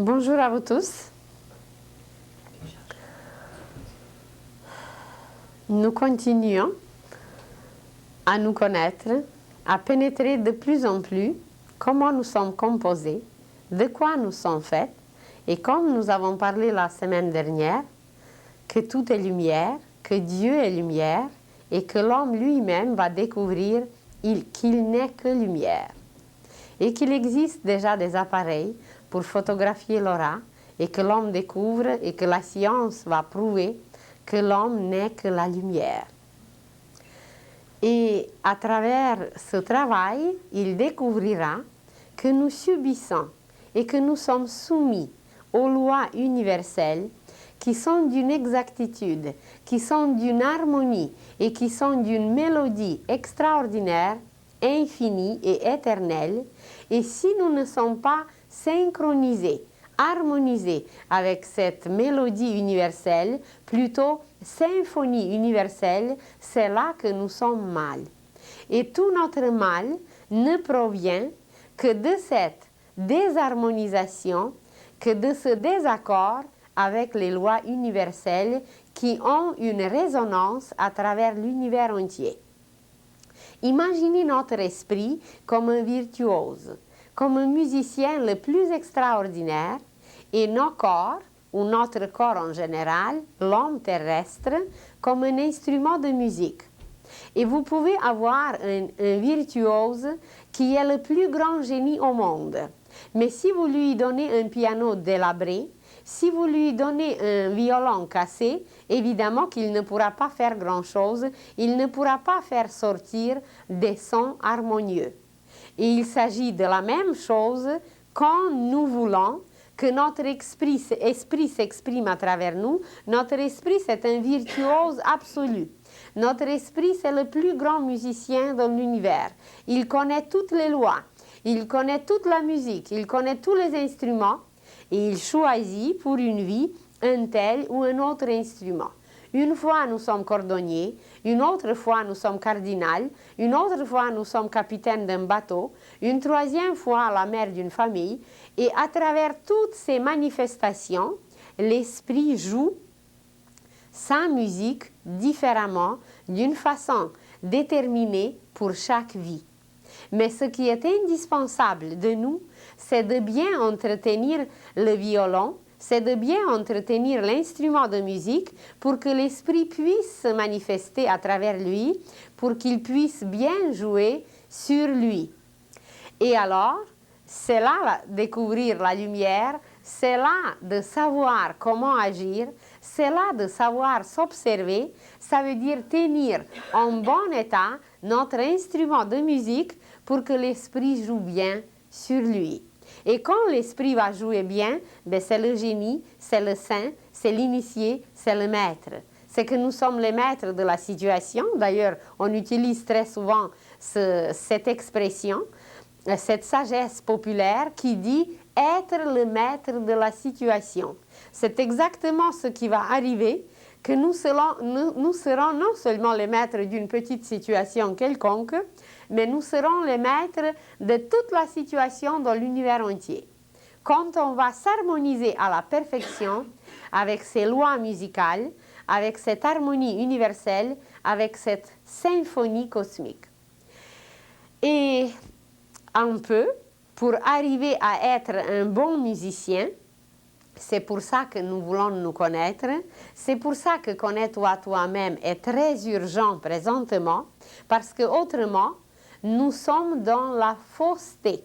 Bonjour à vous tous. Nous continuons à nous connaître, à pénétrer de plus en plus comment nous sommes composés, de quoi nous sommes faits, et comme nous avons parlé la semaine dernière, que tout est lumière, que Dieu est lumière, et que l'homme lui-même va découvrir qu'il n'est que lumière, et qu'il existe déjà des appareils pour photographier l'aura, et que l'homme découvre et que la science va prouver que l'homme n'est que la lumière. Et à travers ce travail, il découvrira que nous subissons et que nous sommes soumis aux lois universelles qui sont d'une exactitude, qui sont d'une harmonie et qui sont d'une mélodie extraordinaire, infinie et éternelle. Et si nous ne sommes pas synchronisés, harmonisés avec cette mélodie universelle, plutôt symphonie universelle, c'est là que nous sommes mal. Et tout notre mal ne provient que de cette désharmonisation, que de ce désaccord avec les lois universelles qui ont une résonance à travers l'univers entier. Imaginez notre esprit comme un virtuose, comme un musicien le plus extraordinaire, et nos corps, ou notre corps en général, l'homme terrestre, comme un instrument de musique. Et vous pouvez avoir un virtuose qui est le plus grand génie au monde. Mais si vous lui donnez un piano délabré, si vous lui donnez un violon cassé, évidemment qu'il ne pourra pas faire grand-chose, il ne pourra pas faire sortir des sons harmonieux. Et il s'agit de la même chose quand nous voulons que notre esprit s'exprime à travers nous. Notre esprit, c'est un virtuose absolu. Notre esprit, c'est le plus grand musicien de l'univers. Il connaît toutes les lois, il connaît toute la musique, il connaît tous les instruments et il choisit pour une vie un tel ou un autre instrument. Une fois, nous sommes cordonniers, une autre fois, nous sommes cardinal, une autre fois, nous sommes capitaine d'un bateau, une troisième fois, la mère d'une famille. Et à travers toutes ces manifestations, l'esprit joue sa musique différemment, d'une façon déterminée pour chaque vie. Mais ce qui est indispensable de nous, c'est de bien entretenir le violon, c'est de bien entretenir l'instrument de musique pour que l'esprit puisse se manifester à travers lui, pour qu'il puisse bien jouer sur lui. Et alors, c'est là découvrir la lumière, c'est là de savoir comment agir, c'est là de savoir s'observer, ça veut dire tenir en bon état notre instrument de musique pour que l'esprit joue bien sur lui. Et quand l'esprit va jouer bien, ben c'est le génie, c'est le saint, c'est l'initié, c'est le maître. C'est que nous sommes les maîtres de la situation. D'ailleurs, on utilise très souvent cette expression, cette sagesse populaire qui dit être le maître de la situation. C'est exactement ce qui va arriver, que nous serons non seulement les maîtres d'une petite situation quelconque, mais nous serons les maîtres de toute la situation dans l'univers entier. Quand on va s'harmoniser à la perfection avec ces lois musicales, avec cette harmonie universelle, avec cette symphonie cosmique. Et un peu, pour arriver à être un bon musicien, c'est pour ça que nous voulons nous connaître, c'est pour ça que connais-toi toi-même est très urgent présentement, parce que autrement, nous sommes dans la fausseté.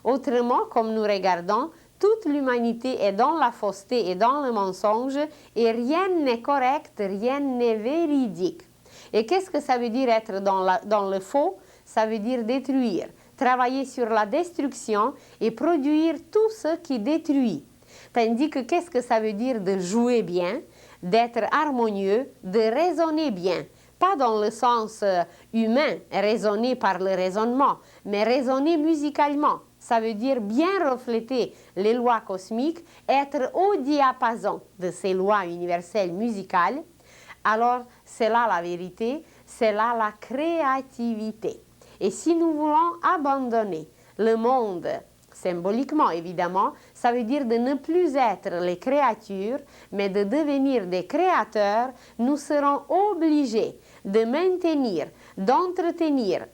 Autrement, comme nous regardons, toute l'humanité est dans la fausseté et dans le mensonge, et rien n'est correct, rien n'est véridique. Et qu'est-ce que ça veut dire être dans le faux? Ça veut dire détruire, travailler sur la destruction et produire tout ce qui détruit. Tandis que qu'est-ce que ça veut dire de jouer bien, d'être harmonieux, de raisonner bien? Pas dans le sens humain, raisonner par le raisonnement, mais raisonner musicalement. Ça veut dire bien refléter les lois cosmiques, être au diapason de ces lois universelles musicales. Alors, c'est là la vérité, c'est là la créativité. Et si nous voulons abandonner le monde symboliquement évidemment, ça veut dire de ne plus être les créatures, mais de devenir des créateurs. Nous serons obligés de maintenir, d'entretenir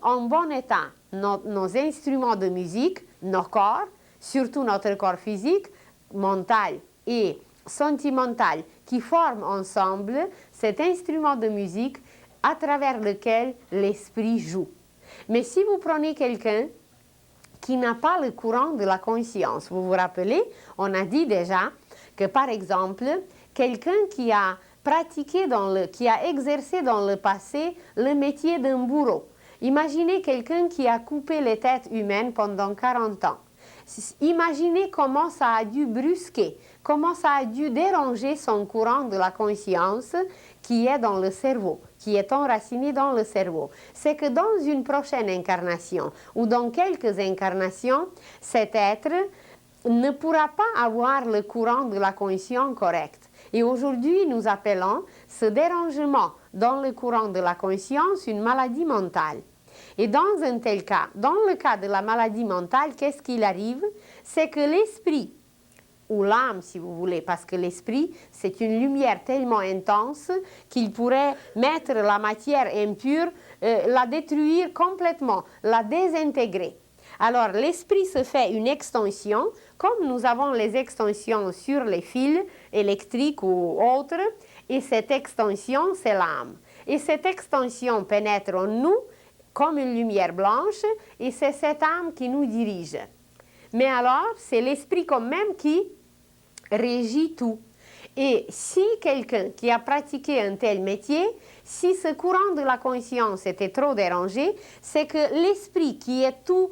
en bon état nos instruments de musique, nos corps, surtout notre corps physique, mental et sentimental, qui forment ensemble cet instrument de musique à travers lequel l'esprit joue. Mais si vous prenez quelqu'un qui n'a pas le courant de la conscience, vous vous rappelez, on a dit déjà que par exemple, quelqu'un qui a pratiqué, qui a exercé dans le passé le métier d'un bourreau. Imaginez quelqu'un qui a coupé les têtes humaines pendant 40 ans. Imaginez comment ça a dû brusquer, comment ça a dû déranger son courant de la conscience qui est dans le cerveau, qui est enraciné dans le cerveau. C'est que dans une prochaine incarnation ou dans quelques incarnations, cet être ne pourra pas avoir le courant de la conscience correct. Et aujourd'hui, nous appelons ce dérangement dans le courant de la conscience une maladie mentale. Et dans un tel cas, dans le cas de la maladie mentale, qu'est-ce qu'il arrive? C'est que l'esprit, ou l'âme si vous voulez, parce que l'esprit, c'est une lumière tellement intense qu'il pourrait mettre la matière impure, la détruire complètement, la désintégrer. Alors l'esprit se fait une extension, comme nous avons les extensions sur les fils électriques ou autres, et cette extension, c'est l'âme. Et cette extension pénètre en nous comme une lumière blanche, et c'est cette âme qui nous dirige. Mais alors, c'est l'esprit quand même qui régit tout. Et si quelqu'un qui a pratiqué un tel métier, si ce courant de la conscience était trop dérangé, c'est que l'esprit qui est tout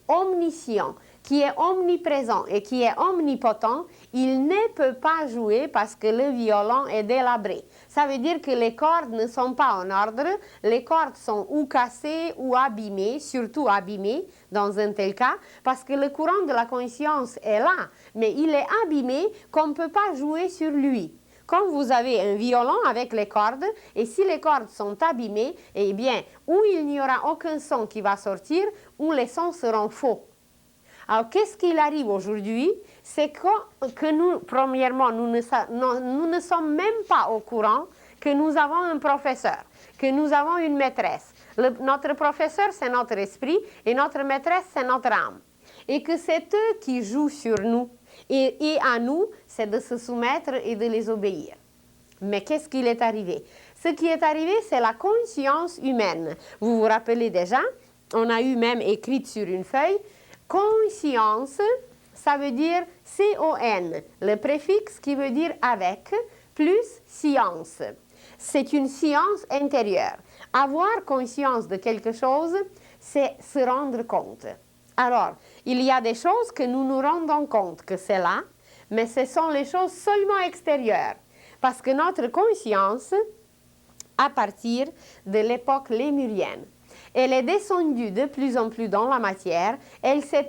omniscient, qui est omniprésent et qui est omnipotent, il ne peut pas jouer parce que le violon est délabré. Ça veut dire que les cordes ne sont pas en ordre, les cordes sont ou cassées ou abîmées, surtout abîmées dans un tel cas, parce que le courant de la conscience est là, mais il est abîmé qu'on ne peut pas jouer sur lui. Quand vous avez un violon avec les cordes, et si les cordes sont abîmées, eh bien, ou il n'y aura aucun son qui va sortir, ou les sons seront faux. Alors, qu'est-ce qu'il arrive aujourd'hui? C'est que nous, premièrement, nous ne sommes même pas au courant que nous avons un professeur, que nous avons une maîtresse. Notre professeur, c'est notre esprit, et notre maîtresse, c'est notre âme. Et que c'est eux qui jouent sur nous. Et à nous, c'est de se soumettre et de les obéir. Mais qu'est-ce qu'il est arrivé? Ce qui est arrivé, c'est la conscience humaine. Vous vous rappelez déjà, on a eu même écrit sur une feuille, conscience, ça veut dire C-O-N, le préfixe qui veut dire avec, plus science. C'est une science intérieure. Avoir conscience de quelque chose, c'est se rendre compte. Alors, il y a des choses que nous nous rendons compte que c'est là, mais ce sont les choses seulement extérieures. Parce que notre conscience, à partir de l'époque lémurienne, elle est descendue de plus en plus dans la matière, elle s'est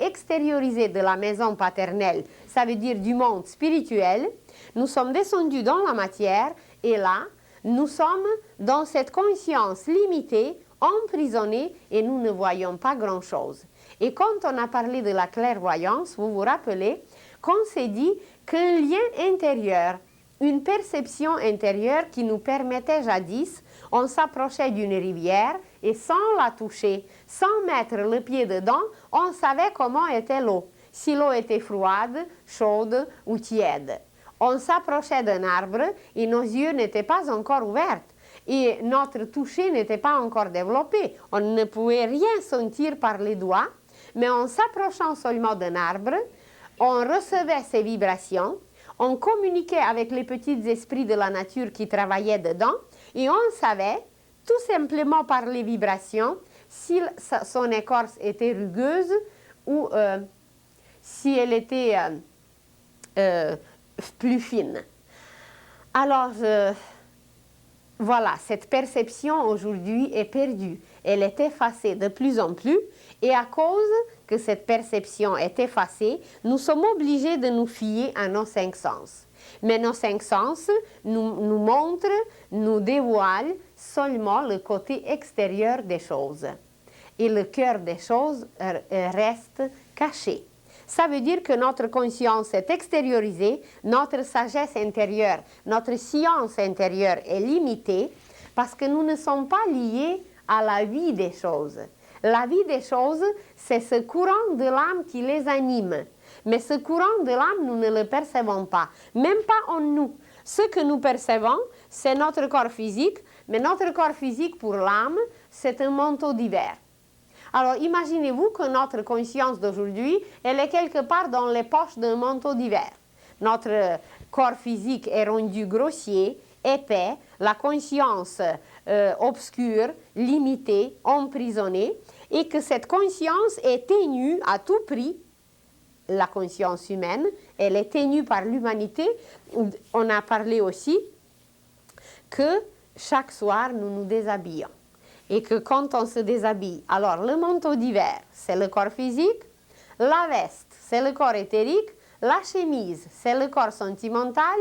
extériorisée de la maison paternelle, ça veut dire du monde spirituel. Nous sommes descendus dans la matière et là, nous sommes dans cette conscience limitée, emprisonnée et nous ne voyons pas grand-chose. Et quand on a parlé de la clairvoyance, vous vous rappelez qu'on s'est dit qu'un lien intérieur, une perception intérieure qui nous permettait jadis, on s'approchait d'une rivière et sans la toucher, sans mettre le pied dedans, on savait comment était l'eau, si l'eau était froide, chaude ou tiède. On s'approchait d'un arbre et nos yeux n'étaient pas encore ouverts et notre toucher n'était pas encore développé. On ne pouvait rien sentir par les doigts, mais en s'approchant seulement d'un arbre, on recevait ces vibrations, on communiquait avec les petits esprits de la nature qui travaillaient dedans et on savait, tout simplement par les vibrations, si son écorce était rugueuse ou si elle était plus fine. Alors, voilà, cette perception aujourd'hui est perdue. Elle est effacée de plus en plus et à cause que cette perception est effacée, nous sommes obligés de nous fier à nos cinq sens. Mais nos cinq sens nous montrent, nous dévoilent seulement le côté extérieur des choses. Et le cœur des choses reste caché. Ça veut dire que notre conscience est extériorisée, notre sagesse intérieure, notre science intérieure est limitée parce que nous ne sommes pas liés à la vie des choses. La vie des choses, c'est ce courant de l'âme qui les anime. Mais ce courant de l'âme, nous ne le percevons pas, même pas en nous. Ce que nous percevons, c'est notre corps physique, mais notre corps physique pour l'âme, c'est un manteau d'hiver. Alors imaginez-vous que notre conscience d'aujourd'hui, elle est quelque part dans les poches d'un manteau d'hiver. Notre corps physique est rendu grossier, épais, la conscience obscure, limitée, emprisonnée, et que cette conscience est ténue à tout prix. La conscience humaine, elle est ténue par l'humanité. On a parlé aussi que chaque soir, nous nous déshabillons. Et que quand on se déshabille, alors le manteau d'hiver, c'est le corps physique, la veste, c'est le corps éthérique, la chemise, c'est le corps sentimental,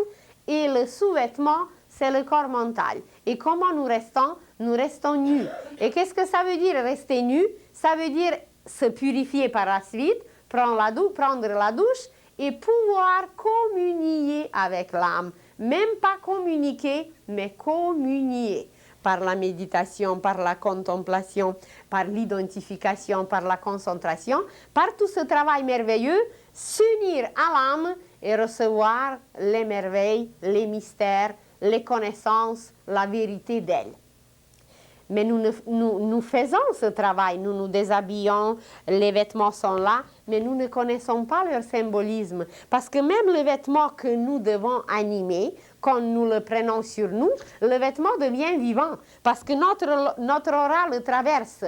et le sous-vêtement, c'est le corps mental. Et comment nous restons? Nous restons nus. Et qu'est-ce que ça veut dire rester nu? Ça veut dire se purifier par la suite, prendre la douche et pouvoir communier avec l'âme. Même pas communiquer, mais communier. Par la méditation, par la contemplation, par l'identification, par la concentration, par tout ce travail merveilleux, s'unir à l'âme et recevoir les merveilles, les mystères, les connaissances, la vérité d'elle. Mais nous faisons ce travail, nous nous déshabillons, les vêtements sont là, mais nous ne connaissons pas leur symbolisme. Parce que même le vêtement que nous devons animer, quand nous le prenons sur nous, le vêtement devient vivant. Parce que notre aura le traverse.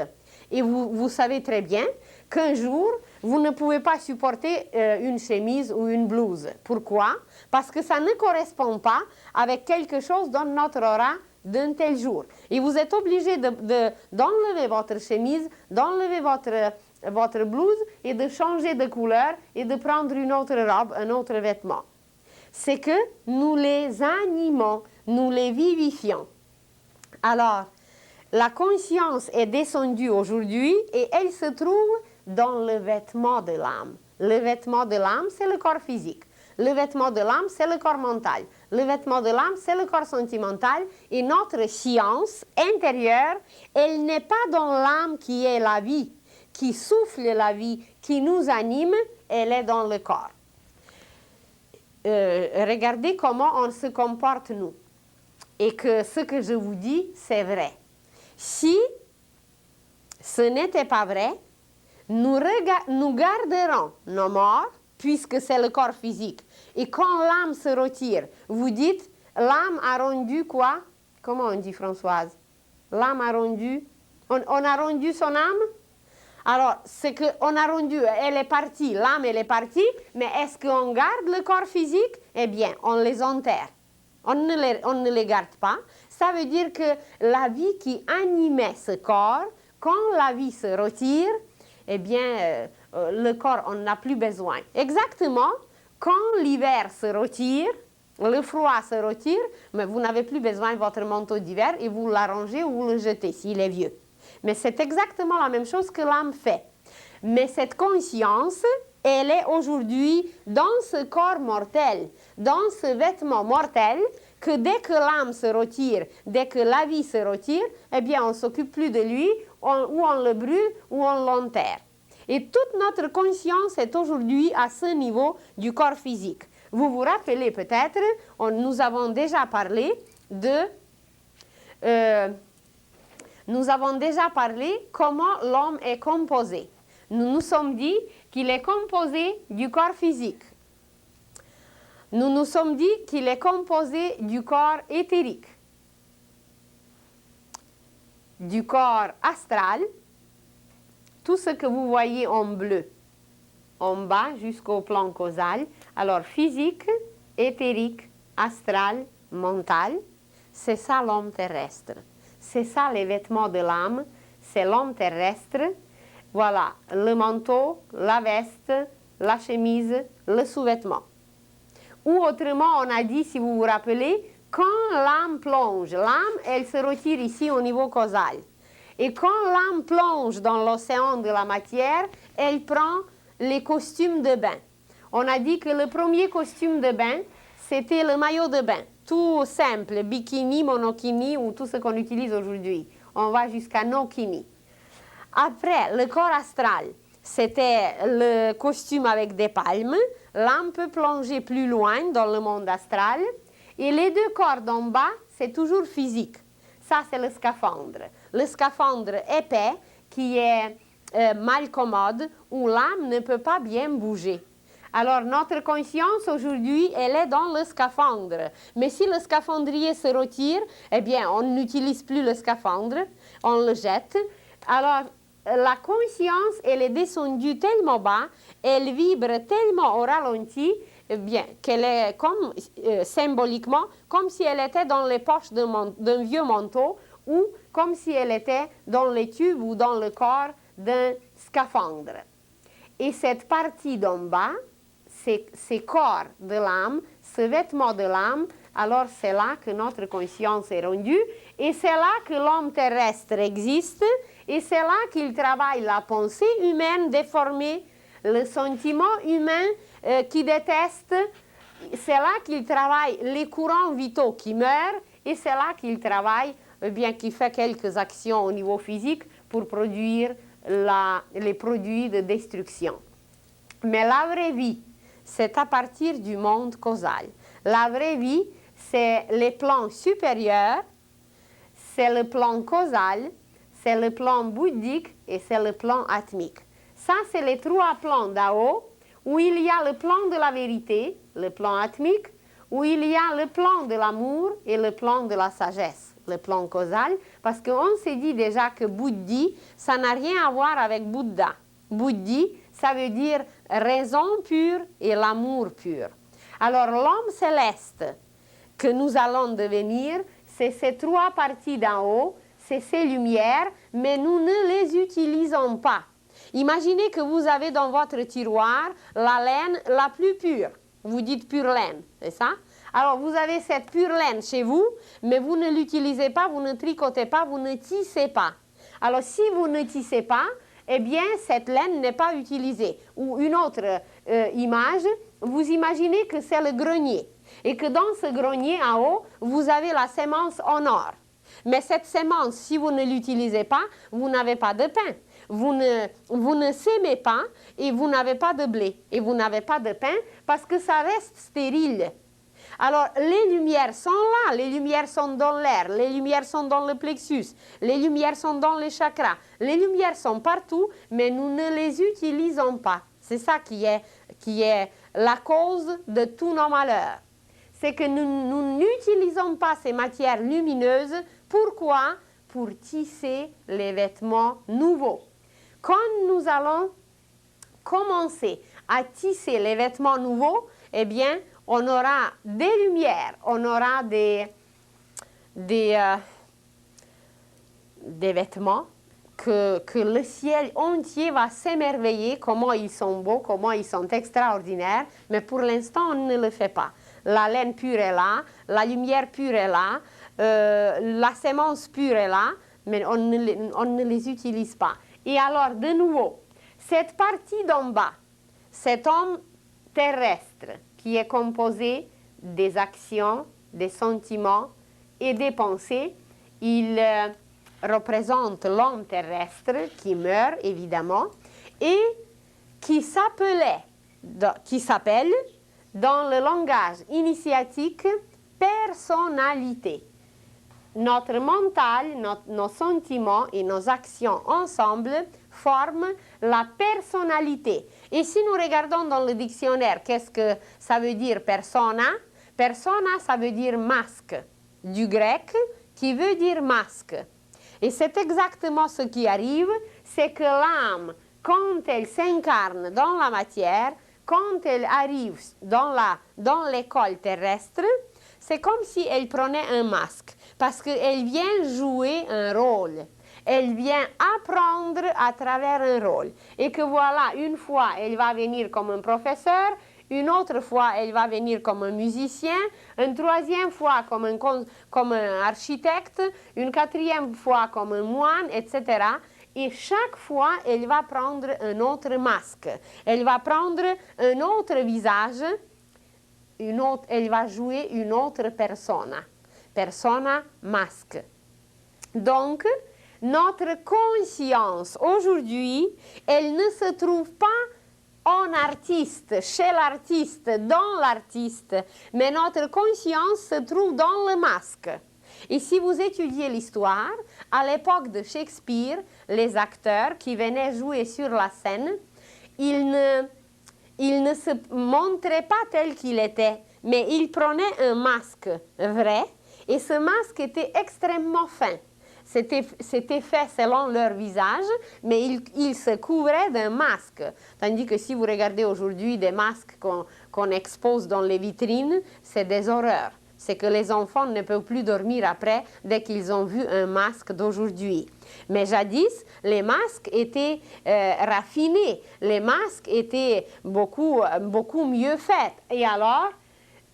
Et vous savez très bien qu'un jour, vous ne pouvez pas supporter une chemise ou une blouse. Pourquoi? Parce que ça ne correspond pas avec quelque chose dans notre aura d'un tel jour. Et vous êtes obligé d'enlever votre chemise, d'enlever votre blouse et de changer de couleur et de prendre une autre robe, un autre vêtement. C'est que nous les animons, nous les vivifions. Alors, la conscience est descendue aujourd'hui et elle se trouve dans le vêtement de l'âme. Le vêtement de l'âme, c'est le corps physique. Le vêtement de l'âme, c'est le corps mental. Le vêtement de l'âme, c'est le corps sentimental. Et notre science intérieure, elle n'est pas dans l'âme qui est la vie, qui souffle la vie, qui nous anime, elle est dans le corps. Regardez comment on se comporte, nous. Et que ce que je vous dis, c'est vrai. Si ce n'était pas vrai, nous garderons nos morts, puisque c'est le corps physique. Et quand l'âme se retire, vous dites, l'âme a rendu quoi? Comment on dit, Françoise? L'âme a rendu... On a rendu son âme? Alors, c'est qu'on a rendu, elle est partie, l'âme, elle est partie, mais est-ce qu'on garde le corps physique? Eh bien, on les enterre. On ne les garde pas. Ça veut dire que la vie qui animait ce corps, quand la vie se retire, eh bien, le corps, on n'a plus besoin. Exactement, quand l'hiver se retire, le froid se retire, mais vous n'avez plus besoin de votre manteau d'hiver et vous l'arrangez ou vous le jetez s'il est vieux. Mais c'est exactement la même chose que l'âme fait. Mais cette conscience, elle est aujourd'hui dans ce corps mortel, dans ce vêtement mortel, que dès que l'âme se retire, dès que la vie se retire, eh bien, on ne s'occupe plus de lui, ou on le brûle, ou on l'enterre. Et toute notre conscience est aujourd'hui à ce niveau du corps physique. Vous vous rappelez peut-être, nous avons déjà parlé comment l'homme est composé. Nous nous sommes dit qu'il est composé du corps physique. Nous nous sommes dit qu'il est composé du corps éthérique, du corps astral, tout ce que vous voyez en bleu, en bas jusqu'au plan causal. Alors physique, éthérique, astral, mental, c'est ça l'homme terrestre. C'est ça les vêtements de l'âme, c'est l'homme terrestre. Voilà, le manteau, la veste, la chemise, le sous-vêtement. Ou autrement, on a dit, si vous vous rappelez, quand l'âme plonge, l'âme, elle se retire ici au niveau causal. Et quand l'âme plonge dans l'océan de la matière, elle prend les costumes de bain. On a dit que le premier costume de bain, c'était le maillot de bain. Tout simple, bikini, monokini ou tout ce qu'on utilise aujourd'hui. On va jusqu'à nokini. Après, le corps astral, c'était le costume avec des palmes. Là, on peut plonger plus loin dans le monde astral. Et les deux corps d'en bas, c'est toujours physique. Ça, c'est le scaphandre. Le scaphandre épais qui est mal commode, où l'âme ne peut pas bien bouger. Alors, notre conscience, aujourd'hui, elle est dans le scaphandre. Mais si le scaphandrier se retire, eh bien, on n'utilise plus le scaphandre, on le jette. Alors, la conscience, elle est descendue tellement bas, elle vibre tellement au ralenti, eh bien, qu'elle est comme, symboliquement, comme si elle était dans les poches d'un vieux manteau ou comme si elle était dans les tubes ou dans le corps d'un scaphandre. Et cette partie d'en bas, ces corps de l'âme, ce vêtement de l'âme, alors c'est là que notre conscience est rendue et c'est là que l'homme terrestre existe et c'est là qu'il travaille la pensée humaine déformée, le sentiment humain qui déteste, c'est là qu'il travaille les courants vitaux qui meurent et c'est là qu'il travaille, bien qu'il fait quelques actions au niveau physique pour produire les produits de destruction. Mais la vraie vie, c'est à partir du monde causal. La vraie vie, c'est les plans supérieurs, c'est le plan causal, c'est le plan bouddhique et c'est le plan atmique. Ça, c'est les trois plans d'Ao, où il y a le plan de la vérité, le plan atmique, où il y a le plan de l'amour et le plan de la sagesse, le plan causal, parce qu'on s'est dit déjà que Bouddhi, ça n'a rien à voir avec Bouddha. Bouddhi, ça veut dire raison pure et l'amour pur. Alors l'homme céleste que nous allons devenir, c'est ces trois parties d'en haut, c'est ces lumières, mais nous ne les utilisons pas. Imaginez que vous avez dans votre tiroir la laine la plus pure. Vous dites pure laine, c'est ça? Alors vous avez cette pure laine chez vous, mais vous ne l'utilisez pas, vous ne tricotez pas, vous ne tissez pas. Alors si vous ne tissez pas, eh bien, cette laine n'est pas utilisée. Ou une autre image, vous imaginez que c'est le grenier. Et que dans ce grenier en haut, vous avez la sémence en or. Mais cette sémence, si vous ne l'utilisez pas, vous n'avez pas de pain. Vous ne sémez pas et vous n'avez pas de blé. Et vous n'avez pas de pain parce que ça reste stérile. Alors, les lumières sont là, les lumières sont dans l'air, les lumières sont dans le plexus, les lumières sont dans les chakras, les lumières sont partout, mais nous ne les utilisons pas. C'est ça qui est la cause de tous nos malheurs. C'est que nous n'utilisons pas ces matières lumineuses. Pourquoi? Pour tisser les vêtements nouveaux. Quand nous allons commencer à tisser les vêtements nouveaux, eh bien, on aura des lumières, on aura des vêtements que le ciel entier va s'émerveiller, comment ils sont beaux, comment ils sont extraordinaires, mais pour l'instant, on ne le fait pas. La laine pure est là, la lumière pure est là, la sémence pure est là, mais on ne les utilise pas. Et alors, de nouveau, cette partie d'en bas, cet homme terrestre, qui est composé des actions, des sentiments et des pensées. Il représente l'homme terrestre qui meurt, évidemment, et qui s'appelle, dans le langage initiatique, personnalité. Notre mental, nos sentiments et nos actions ensemble forment la personnalité. Et si nous regardons dans le dictionnaire, qu'est-ce que ça veut dire persona? Persona, ça veut dire masque, du grec, qui veut dire masque. Et c'est exactement ce qui arrive, c'est que l'âme, quand elle s'incarne dans la matière, quand elle arrive dans l'école terrestre, c'est comme si elle prenait un masque, parce qu'elle vient jouer un rôle. Elle vient apprendre à travers un rôle. Et que voilà, une fois, elle va venir comme un professeur, une autre fois, elle va venir comme un musicien, une troisième fois comme un architecte, une quatrième fois comme un moine, etc. Et chaque fois, elle va prendre un autre masque. Elle va prendre un autre visage. Elle va jouer une autre persona. Persona masque. Donc, notre conscience aujourd'hui, elle ne se trouve pas en artiste, chez l'artiste, dans l'artiste, mais notre conscience se trouve dans le masque. Et si vous étudiez l'histoire, à l'époque de Shakespeare, les acteurs qui venaient jouer sur la scène, ils ne se montraient pas tel qu'il était, mais ils prenaient un masque vrai, et ce masque était extrêmement fin. C'était fait selon leur visage, mais ils se couvraient d'un masque. Tandis que si vous regardez aujourd'hui des masques qu'on expose dans les vitrines, c'est des horreurs. C'est que les enfants ne peuvent plus dormir après dès qu'ils ont vu un masque d'aujourd'hui. Mais jadis, les masques étaient raffinés, les masques étaient beaucoup mieux faits. Et alors,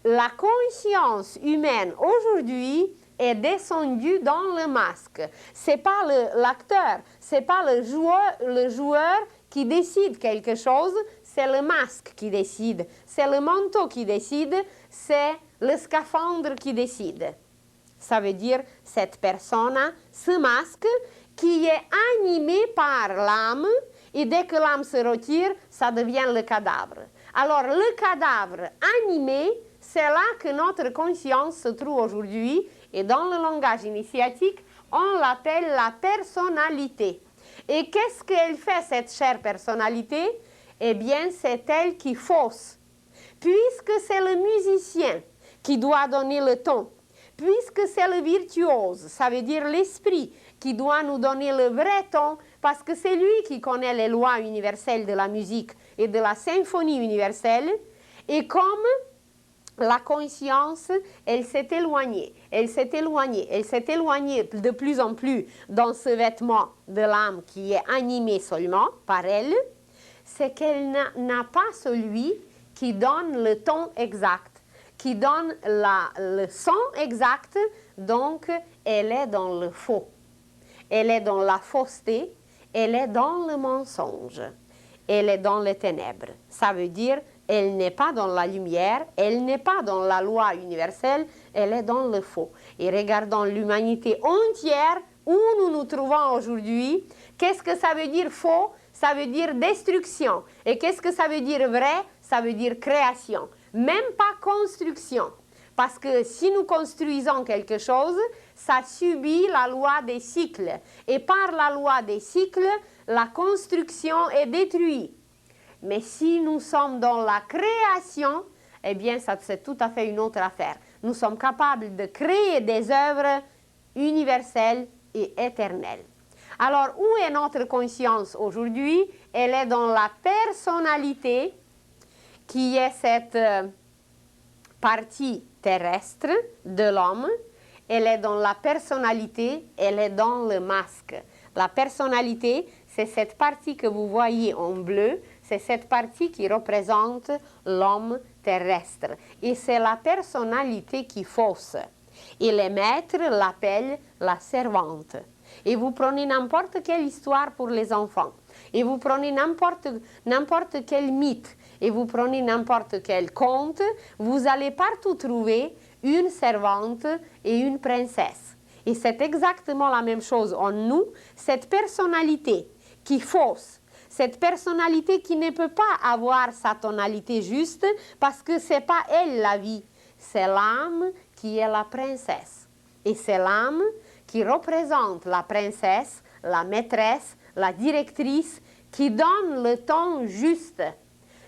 la conscience humaine aujourd'hui est descendue dans le masque. C'est pas l'acteur, c'est pas le joueur qui décide quelque chose, c'est le masque qui décide, c'est le manteau qui décide, c'est le scaphandre qui décide. Ça veut dire cette personne, ce masque qui est animé par l'âme, et dès que l'âme se retire, ça devient le cadavre. Alors le cadavre animé, c'est là que notre conscience se trouve aujourd'hui, et dans le langage initiatique, on l'appelle la personnalité. Et qu'est-ce qu'elle fait, cette chère personnalité? Eh bien, c'est elle qui fausse. Puisque c'est le musicien qui doit donner le ton, puisque c'est le virtuose, ça veut dire l'esprit, qui doit nous donner le vrai ton, parce que c'est lui qui connaît les lois universelles de la musique et de la symphonie universelle, et comme la conscience, elle s'est éloignée, elle s'est éloignée, elle s'est éloignée de plus en plus dans ce vêtement de l'âme qui est animé seulement par elle, c'est qu'elle n'a pas celui qui donne le ton exact, qui donne le son exact, donc elle est dans le faux. Elle est dans la fausseté, elle est dans le mensonge, elle est dans les ténèbres. Ça veut dire, elle n'est pas dans la lumière, elle n'est pas dans la loi universelle, elle est dans le faux. Et regardons l'humanité entière où nous nous trouvons aujourd'hui. Qu'est-ce que ça veut dire faux? Ça veut dire destruction. Et qu'est-ce que ça veut dire vrai? Ça veut dire création. Même pas construction. Parce que si nous construisons quelque chose, ça subit la loi des cycles. Et par la loi des cycles, la construction est détruite. Mais si nous sommes dans la création, eh bien, ça c'est tout à fait une autre affaire. Nous sommes capables de créer des œuvres universelles et éternelles. Alors, où est notre conscience aujourd'hui? Elle est dans la personnalité, qui est cette partie terrestre de l'homme. Elle est dans la personnalité, elle est dans le masque. La personnalité, c'est cette partie que vous voyez en bleu, c'est cette partie qui représente l'homme terrestre. Et c'est la personnalité qui fausse. Et les maîtres l'appellent la servante. Et vous prenez n'importe quelle histoire pour les enfants, et vous prenez n'importe quel mythe, et vous prenez n'importe quel conte, vous allez partout trouver une servante et une princesse. Et c'est exactement la même chose en nous, cette personnalité qui fausse, cette personnalité qui ne peut pas avoir sa tonalité juste parce que ce n'est pas elle la vie, c'est l'âme qui est la princesse. Et c'est l'âme qui représente la princesse, la maîtresse, la directrice, qui donne le ton juste.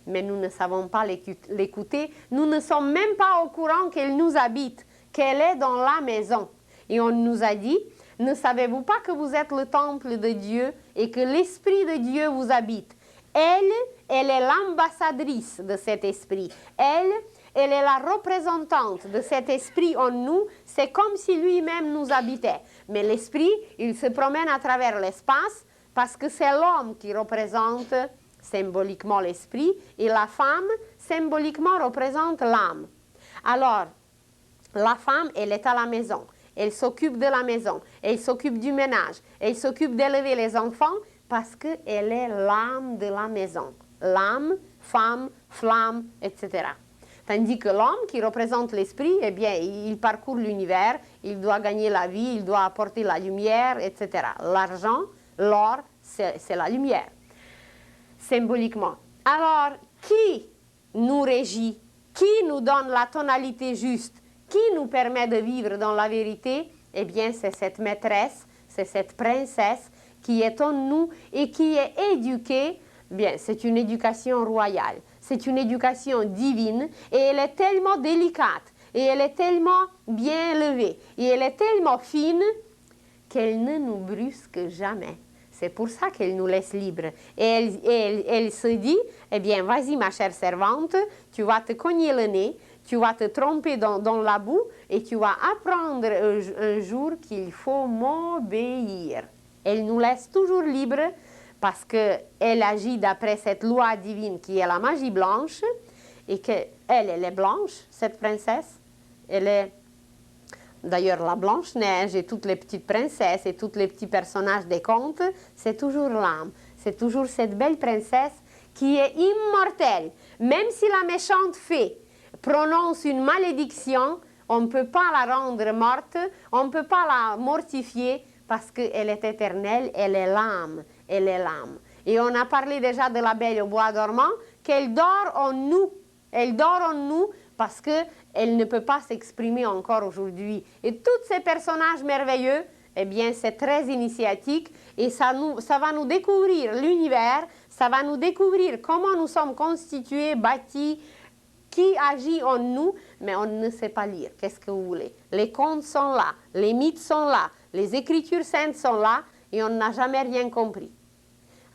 Mais nous ne savons pas l'écouter, nous ne sommes même pas au courant qu'elle nous habite, qu'elle est dans la maison. Et on nous a dit, ne savez-vous pas que vous êtes le temple de Dieu et que l'Esprit de Dieu vous habite? Elle est l'ambassadrice de cet esprit. Elle est la représentante de cet esprit en nous. C'est comme si lui-même nous habitait. Mais l'esprit, il se promène à travers l'espace parce que c'est l'homme qui représente symboliquement l'esprit et la femme, symboliquement, représente l'âme. Alors, la femme, elle est à la maison. elle s'occupe de la maison, elle s'occupe du ménage, elle s'occupe d'élever les enfants parce qu'elle est l'âme de la maison. L'âme, femme, flamme, etc. Tandis que l'homme qui représente l'esprit, eh bien, il parcourt l'univers, il doit gagner la vie, il doit apporter la lumière, etc. L'argent, l'or, c'est la lumière, symboliquement. Alors, qui nous régit? Qui nous donne la tonalité juste? Qui nous permet de vivre dans la vérité? Eh bien, c'est cette maîtresse, c'est cette princesse qui est en nous et qui est éduquée. Bien, c'est une éducation royale, c'est une éducation divine et elle est tellement délicate et elle est tellement bien élevée et elle est tellement fine qu'elle ne nous brusque jamais. C'est pour ça qu'elle nous laisse libres. Et elle se dit, eh bien, vas-y ma chère servante, tu vas te cogner le nez, tu vas te tromper dans la boue et tu vas apprendre un jour qu'il faut m'obéir. Elle nous laisse toujours libres parce qu'elle agit d'après cette loi divine qui est la magie blanche et qu'elle est blanche, cette princesse. Elle est d'ailleurs la Blanche-Neige et toutes les petites princesses et tous les petits personnages des contes, c'est toujours l'âme. C'est toujours cette belle princesse qui est immortelle. Même si la méchante fée prononce une malédiction, on ne peut pas la rendre morte, on ne peut pas la mortifier parce qu'elle est éternelle, elle est l'âme, elle est l'âme. Et on a parlé déjà de la Belle au bois dormant, qu'elle dort en nous. Elle dort en nous parce qu'elle ne peut pas s'exprimer encore aujourd'hui. Et tous ces personnages merveilleux, eh bien, c'est très initiatique et ça va nous découvrir l'univers, ça va nous découvrir comment nous sommes constitués, bâtis, qui agit en nous, mais on ne sait pas lire. Qu'est-ce que vous voulez? Les contes sont là, les mythes sont là, les écritures saintes sont là et on n'a jamais rien compris.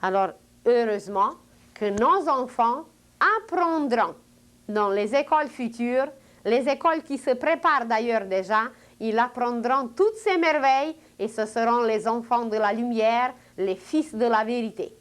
Alors, heureusement que nos enfants apprendront dans les écoles futures, les écoles qui se préparent d'ailleurs déjà, ils apprendront toutes ces merveilles et ce seront les enfants de la lumière, les fils de la vérité.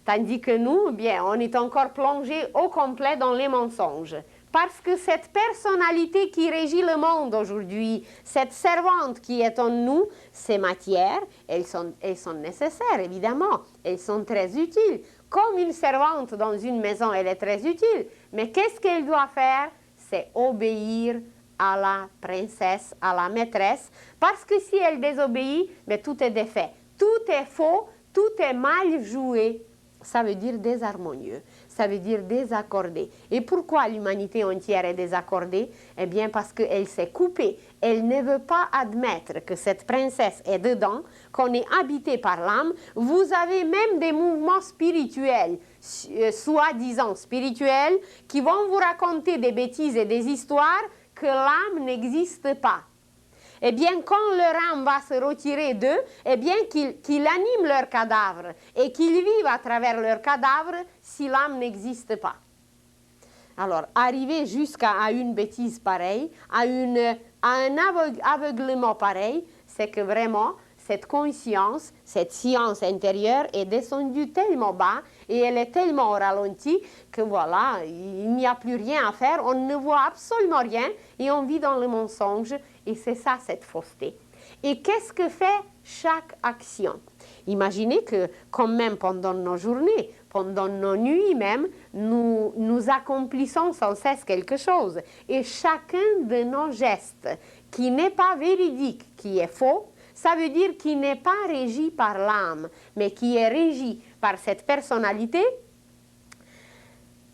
Tandis que nous, bien, on est encore plongés au complet dans les mensonges. Parce que cette personnalité qui régit le monde aujourd'hui, cette servante qui est en nous, ces matières, elles sont nécessaires, évidemment. Elles sont très utiles. Comme une servante dans une maison, elle est très utile. Mais qu'est-ce qu'elle doit faire? C'est obéir à la princesse, à la maîtresse. Parce que si elle désobéit, mais tout est défait. Tout est faux, tout est mal joué. Ça veut dire désharmonieux, ça veut dire désaccordé. Et pourquoi l'humanité entière est désaccordée? Eh bien parce qu'elle s'est coupée. Elle ne veut pas admettre que cette princesse est dedans, qu'on est habité par l'âme. Vous avez même des mouvements spirituels, soi-disant spirituels, qui vont vous raconter des bêtises et des histoires que l'âme n'existe pas. Eh bien, quand leur âme va se retirer d'eux, eh bien, qu'ils animent leur cadavre et qu'ils vivent à travers leur cadavre si l'âme n'existe pas. Alors, arriver jusqu'à une bêtise pareille, à un aveuglement pareil, c'est que vraiment, cette conscience, cette science intérieure est descendue tellement bas et elle est tellement au ralenti que voilà, il n'y a plus rien à faire, on ne voit absolument rien et on vit dans le mensonge et c'est ça cette fausseté. Et qu'est-ce que fait chaque action? Imaginez que quand même pendant nos journées, pendant nos nuits même, nous accomplissons sans cesse quelque chose et chacun de nos gestes qui n'est pas véridique, qui est faux, ça veut dire qu'il n'est pas régi par l'âme, mais qui est régi par cette personnalité.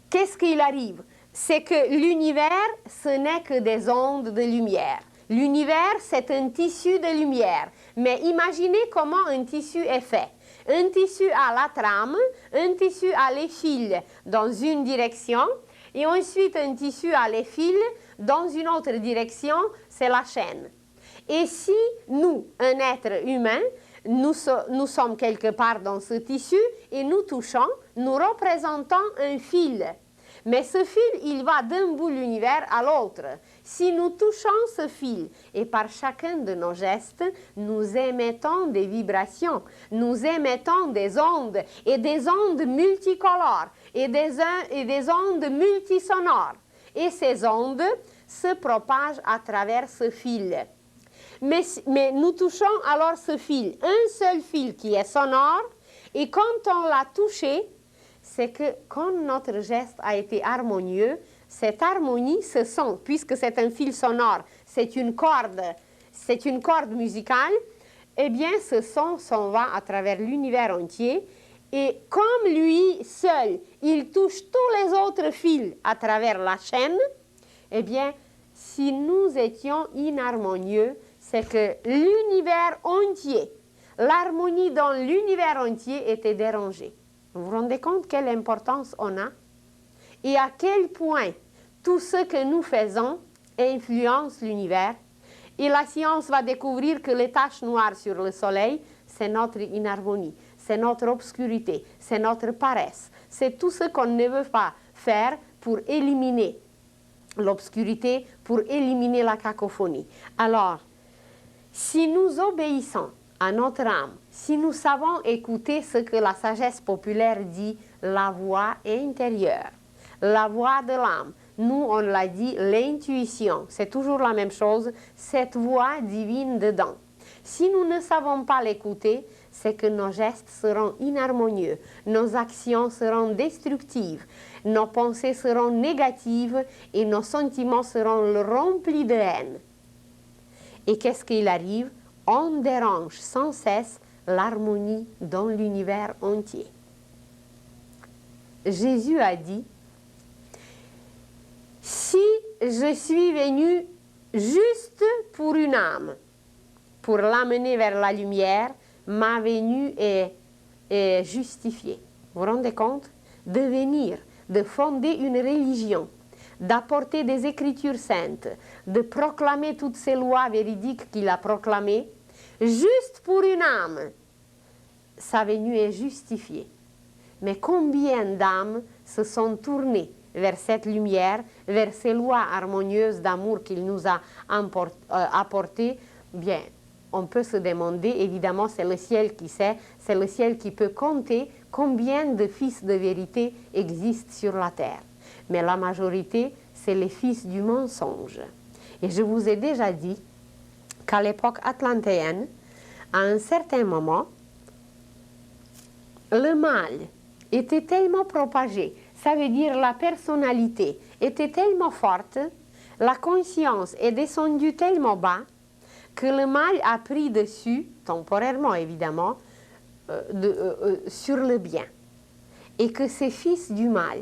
Qu'est-ce qu'il arrive? C'est que l'univers, ce n'est que des ondes de lumière. L'univers, c'est un tissu de lumière. Mais imaginez comment un tissu est fait. Un tissu a la trame, un tissu a les fils dans une direction, et ensuite un tissu a les fils dans une autre direction, c'est la chaîne. Et si nous, un être humain, nous sommes quelque part dans ce tissu et nous touchons, nous représentons un fil. Mais ce fil, il va d'un bout de l'univers à l'autre. Si nous touchons ce fil et par chacun de nos gestes, nous émettons des vibrations, nous émettons des ondes et des ondes multicolores et des ondes multisonores. Et ces ondes se propagent à travers ce fil. Mais nous touchons alors ce fil, un seul fil qui est sonore, et quand on l'a touché, c'est que quand notre geste a été harmonieux, cette harmonie, ce son, puisque c'est un fil sonore, c'est une corde musicale, eh bien ce son s'en va à travers l'univers entier, et comme lui seul, il touche tous les autres fils à travers la chaîne, eh bien, si nous étions inharmonieux, c'est que l'univers entier, l'harmonie dans l'univers entier était dérangée. Vous vous rendez compte quelle importance on a? Et à quel point tout ce que nous faisons influence l'univers. Et la science va découvrir que les taches noires sur le soleil, c'est notre inharmonie, c'est notre obscurité, c'est notre paresse. C'est tout ce qu'on ne veut pas faire pour éliminer l'obscurité, pour éliminer la cacophonie. Alors, si nous obéissons à notre âme, si nous savons écouter ce que la sagesse populaire dit, la voix intérieure, la voix de l'âme, nous on l'a dit, l'intuition, c'est toujours la même chose, cette voix divine dedans. Si nous ne savons pas l'écouter, c'est que nos gestes seront inharmonieux, nos actions seront destructives, nos pensées seront négatives et nos sentiments seront remplis de haine. Et qu'est-ce qu'il arrive? On dérange sans cesse l'harmonie dans l'univers entier. Jésus a dit, si je suis venu juste pour une âme, pour l'amener vers la lumière, ma venue est justifiée. Vous vous rendez compte? De venir, de fonder une religion, d'apporter des écritures saintes, de proclamer toutes ces lois véridiques qu'il a proclamées, juste pour une âme, sa venue est justifiée. Mais combien d'âmes se sont tournées vers cette lumière, vers ces lois harmonieuses d'amour qu'il nous a apportées? Bien, on peut se demander, évidemment, c'est le ciel qui sait, c'est le ciel qui peut compter combien de fils de vérité existent sur la terre. Mais la majorité, c'est les fils du mensonge. Et je vous ai déjà dit qu'à l'époque atlantéenne, à un certain moment, le mal était tellement propagé, ça veut dire la personnalité était tellement forte, la conscience est descendue tellement bas, que le mal a pris dessus, temporairement évidemment, sur le bien. Et que ces fils du mal,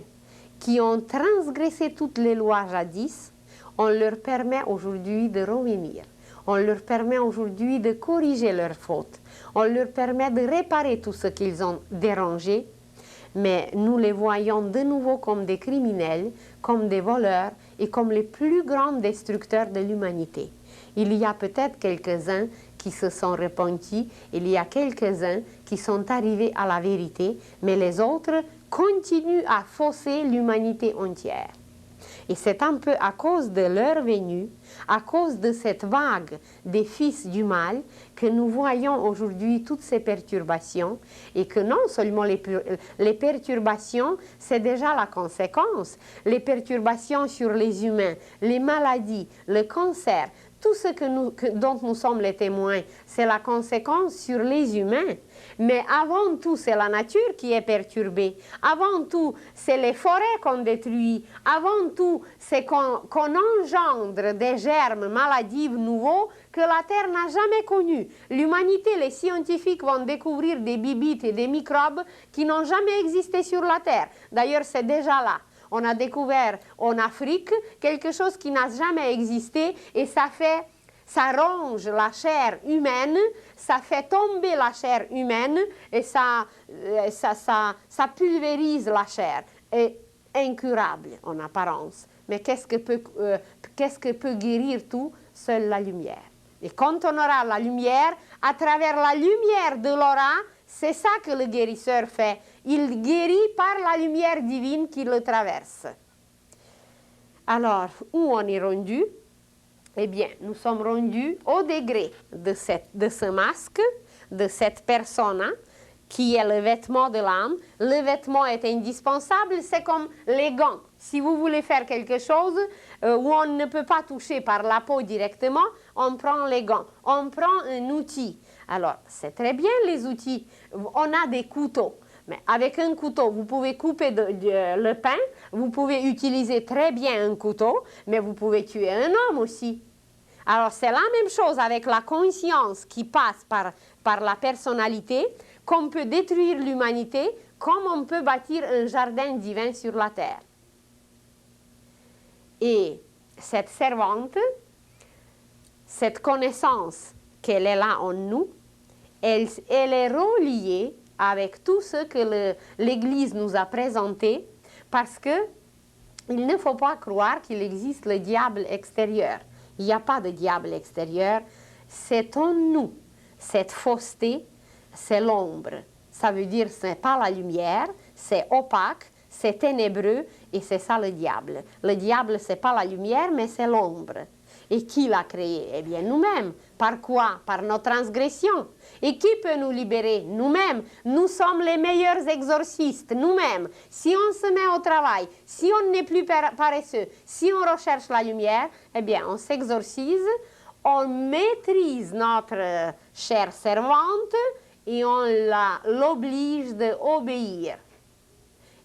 qui ont transgressé toutes les lois jadis, on leur permet aujourd'hui de revenir. On leur permet aujourd'hui de corriger leurs fautes. On leur permet de réparer tout ce qu'ils ont dérangé. Mais nous les voyons de nouveau comme des criminels, comme des voleurs et comme les plus grands destructeurs de l'humanité. Il y a peut-être quelques-uns qui se sont repentis, il y a quelques-uns qui sont arrivés à la vérité, mais les autres continuent à fausser l'humanité entière. Et c'est un peu à cause de leur venue, à cause de cette vague des fils du mal, que nous voyons aujourd'hui toutes ces perturbations, et que non seulement les perturbations, c'est déjà la conséquence. Les perturbations sur les humains, les maladies, le cancer, tout ce dont nous sommes les témoins, c'est la conséquence sur les humains. Mais avant tout, c'est la nature qui est perturbée. Avant tout, c'est les forêts qu'on détruit. Avant tout, c'est qu'on engendre des germes maladifs nouveaux que la Terre n'a jamais connus. L'humanité, les scientifiques vont découvrir des bibites et des microbes qui n'ont jamais existé sur la Terre. D'ailleurs, c'est déjà là. On a découvert en Afrique quelque chose qui n'a jamais existé et ça ronge la chair humaine, ça fait tomber la chair humaine et ça pulvérise la chair. Et incurable en apparence. Mais qu'est-ce que peut guérir tout? Seule la lumière. Et quand on aura la lumière, à travers la lumière de l'aura, c'est ça que le guérisseur fait. Il guérit par la lumière divine qui le traverse. Alors, où on est rendu? Eh bien, nous sommes rendus au degré de ce masque, de cette persona, qui est le vêtement de l'âme. Le vêtement est indispensable, c'est comme les gants Si vous voulez faire quelque chose où on ne peut pas toucher par la peau directement, on prend les gants, on prend un outil. Alors, c'est très bien les outils. On a des couteaux. Mais avec un couteau, vous pouvez couper le pain, vous pouvez utiliser très bien un couteau, mais vous pouvez tuer un homme aussi. Alors, c'est la même chose avec la conscience qui passe par la personnalité, qu'on peut détruire l'humanité, comme on peut bâtir un jardin divin sur la terre. Et cette servante, cette connaissance qu'elle est là en nous, elle est reliée avec tout ce que l'Église nous a présenté, parce que il ne faut pas croire qu'il existe le diable extérieur. Il n'y a pas de diable extérieur, c'est en nous. Cette fausseté, c'est l'ombre. Ça veut dire ce n'est pas la lumière, c'est opaque, c'est ténébreux et c'est ça le diable. Le diable, ce n'est pas la lumière, mais c'est l'ombre. Et qui l'a créé? Eh bien, nous-mêmes. Par quoi? Par nos transgressions. Et qui peut nous libérer? Nous-mêmes. Nous sommes les meilleurs exorcistes, nous-mêmes. Si on se met au travail, si on n'est plus paresseux, si on recherche la lumière, eh bien, on s'exorcise, on maîtrise notre chère servante et on l'oblige d'obéir.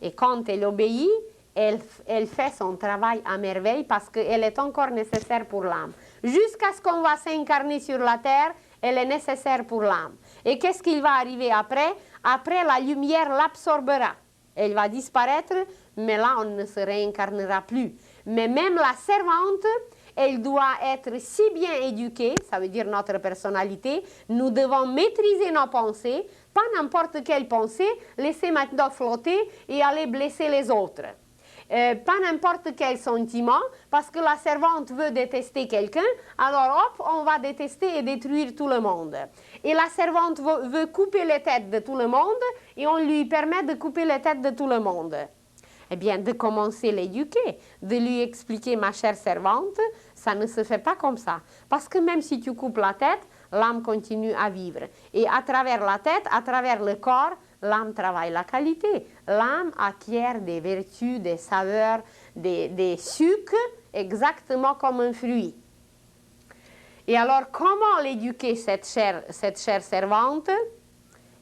Et quand elle obéit, elle fait son travail à merveille parce qu'elle est encore nécessaire pour l'âme. Jusqu'à ce qu'on va s'incarner sur la terre, elle est nécessaire pour l'âme. Et qu'est-ce qu'il va arriver après? Après, la lumière l'absorbera. Elle va disparaître, mais là, on ne se réincarnera plus. Mais même la servante, elle doit être si bien éduquée, ça veut dire notre personnalité, nous devons maîtriser nos pensées, pas n'importe quelle pensée, laisser maintenant flotter et aller blesser les autres. Pas n'importe quel sentiment, parce que la servante veut détester quelqu'un, alors hop, on va détester et détruire tout le monde. Et la servante veut couper les têtes de tout le monde, et on lui permet de couper les têtes de tout le monde. Eh bien, de commencer à l'éduquer, de lui expliquer, ma chère servante, ça ne se fait pas comme ça. Parce que même si tu coupes la tête, l'âme continue à vivre. Et à travers la tête, à travers le corps, l'âme travaille la qualité. L'âme acquiert des vertus, des saveurs, des sucres, exactement comme un fruit. Et alors, comment l'éduquer, cette chère servante?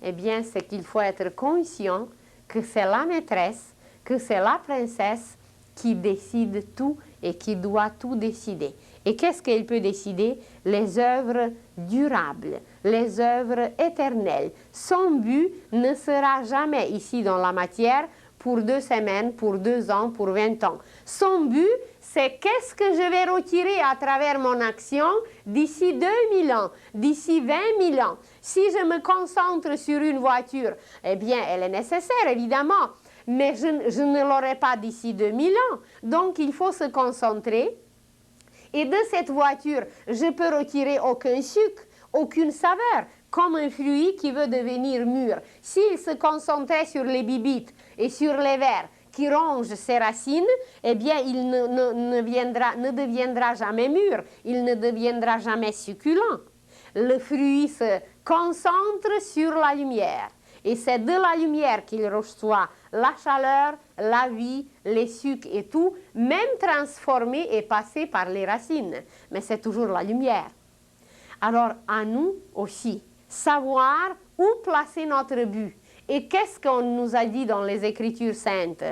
Eh bien, c'est qu'il faut être conscient que c'est la maîtresse, que c'est la princesse qui décide tout et qui doit tout décider. Et qu'est-ce qu'elle peut décider? Les œuvres durables, les œuvres éternelles. Son but ne sera jamais ici dans la matière pour 2 semaines, pour 2 ans, pour 20 ans. Son but, c'est qu'est-ce que je vais retirer à travers mon action d'ici 2000 ans, d'ici 20 000 ans. Si je me concentre sur une voiture, eh bien, elle est nécessaire, évidemment, mais je ne l'aurai pas d'ici 2000 ans. Donc, il faut se concentrer. Et de cette voiture, je peux retirer aucun sucre, aucune saveur, comme un fruit qui veut devenir mûr. S'il se concentrait sur les bibites et sur les vers qui rongent ses racines, eh bien, il ne deviendra jamais mûr, il ne deviendra jamais succulent. Le fruit se concentre sur la lumière. Et c'est de la lumière qu'il reçoit la chaleur, la vie, les sucres et tout, même transformé et passé par les racines. Mais c'est toujours la lumière. Alors, à nous aussi, savoir où placer notre but. Et qu'est-ce qu'on nous a dit dans les Écritures saintes?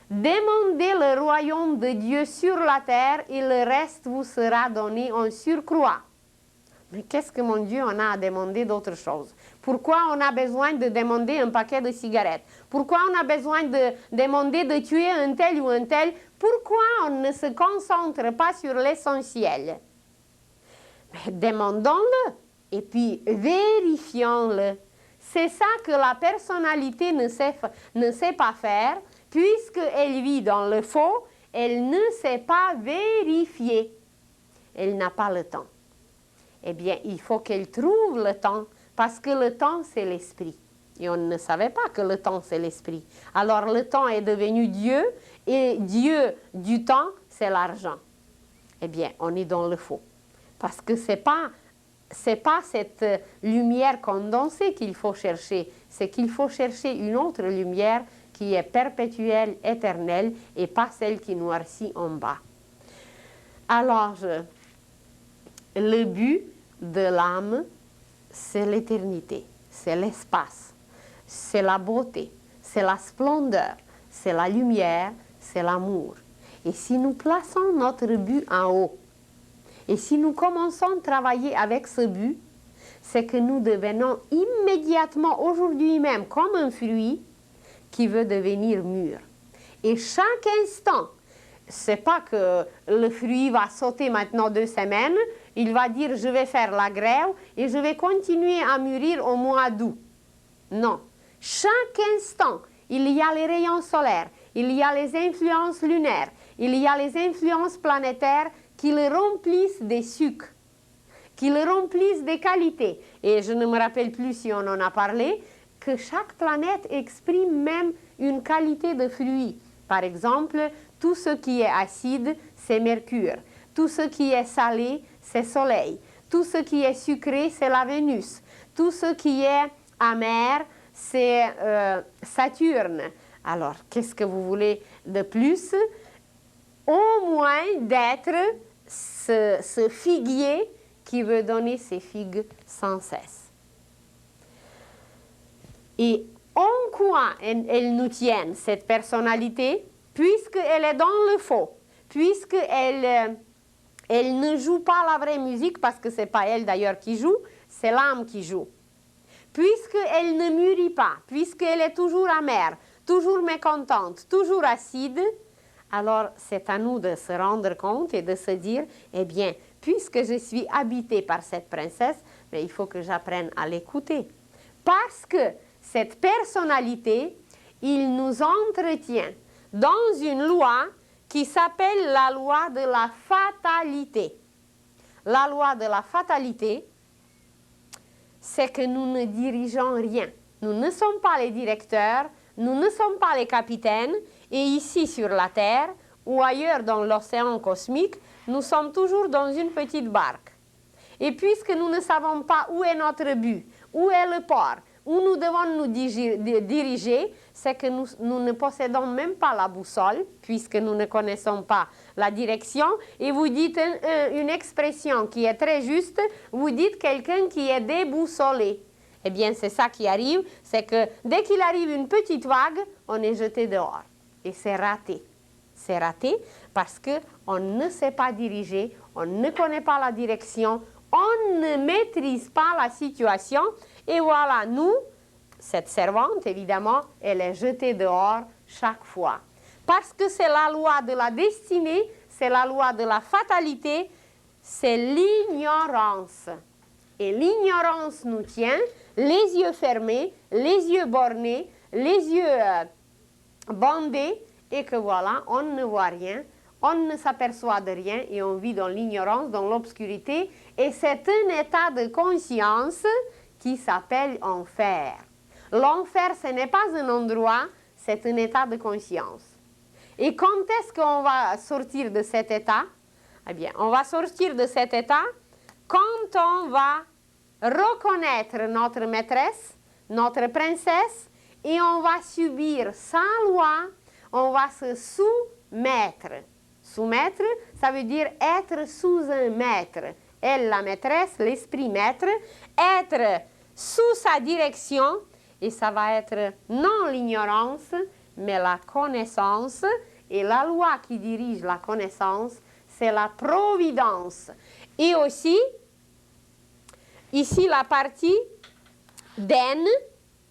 Demandez le royaume de Dieu sur la terre et le reste vous sera donné en surcroît. Mais qu'est-ce que mon Dieu on a à demander d'autre chose? Pourquoi on a besoin de demander un paquet de cigarettes? Pourquoi on a besoin de demander de tuer un tel ou un tel? Pourquoi on ne se concentre pas sur l'essentiel? Demandons-le et puis vérifions-le. C'est ça que la personnalité ne sait pas faire, puisqu'elle vit dans le faux, elle ne sait pas vérifier. Elle n'a pas le temps. Eh bien, il faut qu'elle trouve le temps, parce que le temps, c'est l'esprit. Et on ne savait pas que le temps, c'est l'esprit. Alors, le temps est devenu Dieu, et Dieu du temps, c'est l'argent. Eh bien, on est dans le faux. Parce que c'est pas cette lumière condensée qu'il faut chercher, c'est qu'il faut chercher une autre lumière qui est perpétuelle, éternelle, et pas celle qui noircit en bas. Alors, le but de l'âme, c'est l'éternité, c'est l'espace, c'est la beauté, c'est la splendeur, c'est la lumière, c'est l'amour. Et si nous plaçons notre but en haut, et si nous commençons à travailler avec ce but, c'est que nous devenons immédiatement, aujourd'hui même, comme un fruit qui veut devenir mûr. Et chaque instant, c'est pas que le fruit va sauter maintenant 2 semaines, il va dire je vais faire la grève et je vais continuer à mûrir au mois d'août. Non. Chaque instant, il y a les rayons solaires, il y a les influences lunaires, il y a les influences planétaires qui le remplissent des sucres, qui le remplissent des qualités. Et je ne me rappelle plus si on en a parlé, que chaque planète exprime même une qualité de fruit. Par exemple, tout ce qui est acide, c'est Mercure. Tout ce qui est salé, c'est Soleil. Tout ce qui est sucré, c'est la Vénus. Tout ce qui est amer, c'est Saturne. Alors, qu'est-ce que vous voulez de plus? Au moins d'être ce figuier qui veut donner ses figues sans cesse. Et en quoi elle nous tient, cette personnalité? Puisqu'elle est dans le faux, puisqu'elle elle ne joue pas la vraie musique, parce que ce n'est pas elle d'ailleurs qui joue, c'est l'âme qui joue. Puisqu'elle ne mûrit pas, puisqu'elle est toujours amère, toujours mécontente, toujours acide, alors c'est à nous de se rendre compte et de se dire, eh bien, puisque je suis habitée par cette princesse, mais il faut que j'apprenne à l'écouter. Parce que cette personnalité, il nous entretient dans une loi qui s'appelle la loi de la fatalité. La loi de la fatalité, c'est que nous ne dirigeons rien. Nous ne sommes pas les directeurs, nous ne sommes pas les capitaines, et ici sur la Terre, ou ailleurs dans l'océan cosmique, nous sommes toujours dans une petite barque. Et puisque nous ne savons pas où est notre but, où est le port, où nous devons nous diriger, c'est que nous ne possédons même pas la boussole, puisque nous ne connaissons pas la direction. Et vous dites une expression qui est très juste, vous dites quelqu'un qui est déboussolé. Eh bien, c'est ça qui arrive, c'est que dès qu'il arrive une petite vague, on est jeté dehors. Et c'est raté. C'est raté parce qu'on ne sait pas diriger, on ne connaît pas la direction, on ne maîtrise pas la situation. Et voilà, nous, cette servante, évidemment, elle est jetée dehors chaque fois. Parce que c'est la loi de la destinée, c'est la loi de la fatalité, c'est l'ignorance. Et l'ignorance nous tient, les yeux fermés, les yeux bornés, les yeux bandés, et que voilà, on ne voit rien, on ne s'aperçoit de rien, et on vit dans l'ignorance, dans l'obscurité, et c'est un état de conscience qui s'appelle enfer. L'enfer, ce n'est pas un endroit, c'est un état de conscience. Et quand est-ce qu'on va sortir de cet état? Eh bien, on va sortir de cet état quand on va reconnaître notre maîtresse, notre princesse, et on va subir sa loi, on va se soumettre. Soumettre, ça veut dire être sous un maître. Elle, la maîtresse, l'esprit maître, être sous sa direction, et ça va être non l'ignorance, mais la connaissance. Et la loi qui dirige la connaissance, c'est la providence. Et aussi, ici la partie den,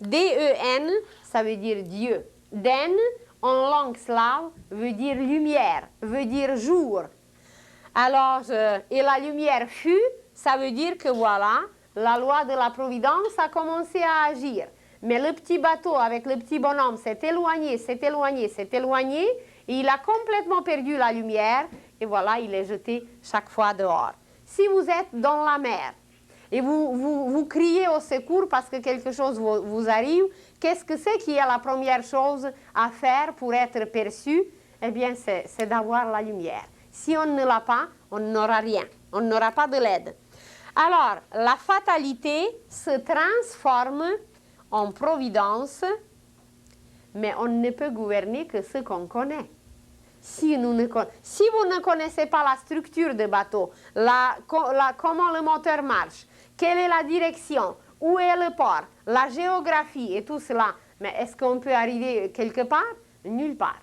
D-E-N, ça veut dire Dieu. Den, en langue slave, veut dire lumière, veut dire jour. Alors, et la lumière fut, ça veut dire que voilà, la loi de la providence a commencé à agir. Mais le petit bateau avec le petit bonhomme s'est éloigné, s'est éloigné, s'est éloigné, et il a complètement perdu la lumière, et voilà, il est jeté chaque fois dehors. Si vous êtes dans la mer, et vous criez au secours parce que quelque chose vous arrive, qu'est-ce que c'est qui est la première chose à faire pour être perçu? Eh bien, c'est d'avoir la lumière. Si on ne l'a pas, on n'aura rien, on n'aura pas de l'aide. Alors, la fatalité se transforme en providence mais on ne peut gouverner que ce qu'on connaît. Si vous ne connaissez pas la structure de bateau, comment le moteur marche, quelle est la direction, où est le port, la géographie et tout cela, mais est-ce qu'on peut arriver quelque part? Nulle part.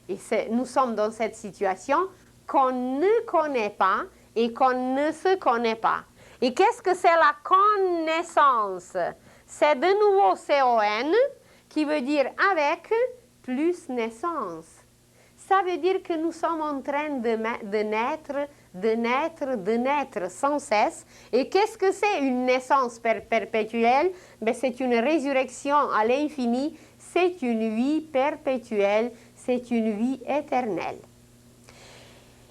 Et nous sommes dans cette situation qu'on ne connaît pas et qu'on ne se connaît pas. Et qu'est-ce que c'est la connaissance? C'est de nouveau CON qui veut dire avec plus naissance. Ça veut dire que nous sommes en train de naître sans cesse. Et qu'est-ce que c'est une naissance perpétuelle? Ben, c'est une résurrection à l'infini, c'est une vie perpétuelle, c'est une vie éternelle.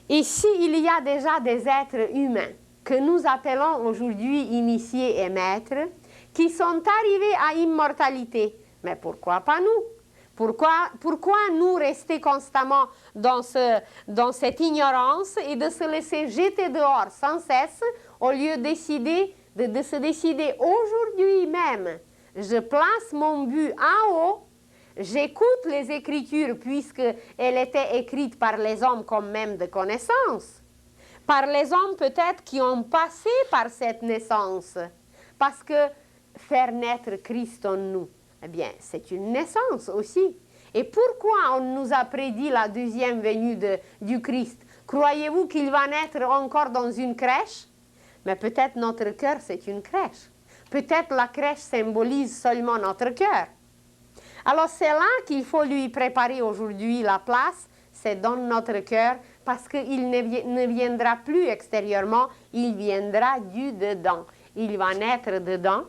Et s'il y a déjà des êtres humains que nous appelons aujourd'hui initiés et maîtres, qui sont arrivés à immortalité, mais pourquoi pas nous? Pourquoi nous rester constamment dans cette ignorance et de se laisser jeter dehors sans cesse au lieu de se décider aujourd'hui même, je place mon but en haut, j'écoute les Écritures puisqu'elles étaient écrites par les hommes comme même de connaissance, par les hommes peut-être qui ont passé par cette naissance, parce que faire naître Christ en nous, eh bien, c'est une naissance aussi. Et pourquoi on nous a prédit la deuxième venue du Christ? Croyez-vous qu'il va naître encore dans une crèche? Mais peut-être notre cœur, c'est une crèche. Peut-être la crèche symbolise seulement notre cœur. Alors c'est là qu'il faut lui préparer aujourd'hui la place, c'est dans notre cœur, parce qu'il ne viendra plus extérieurement, il viendra du dedans. Il va naître dedans.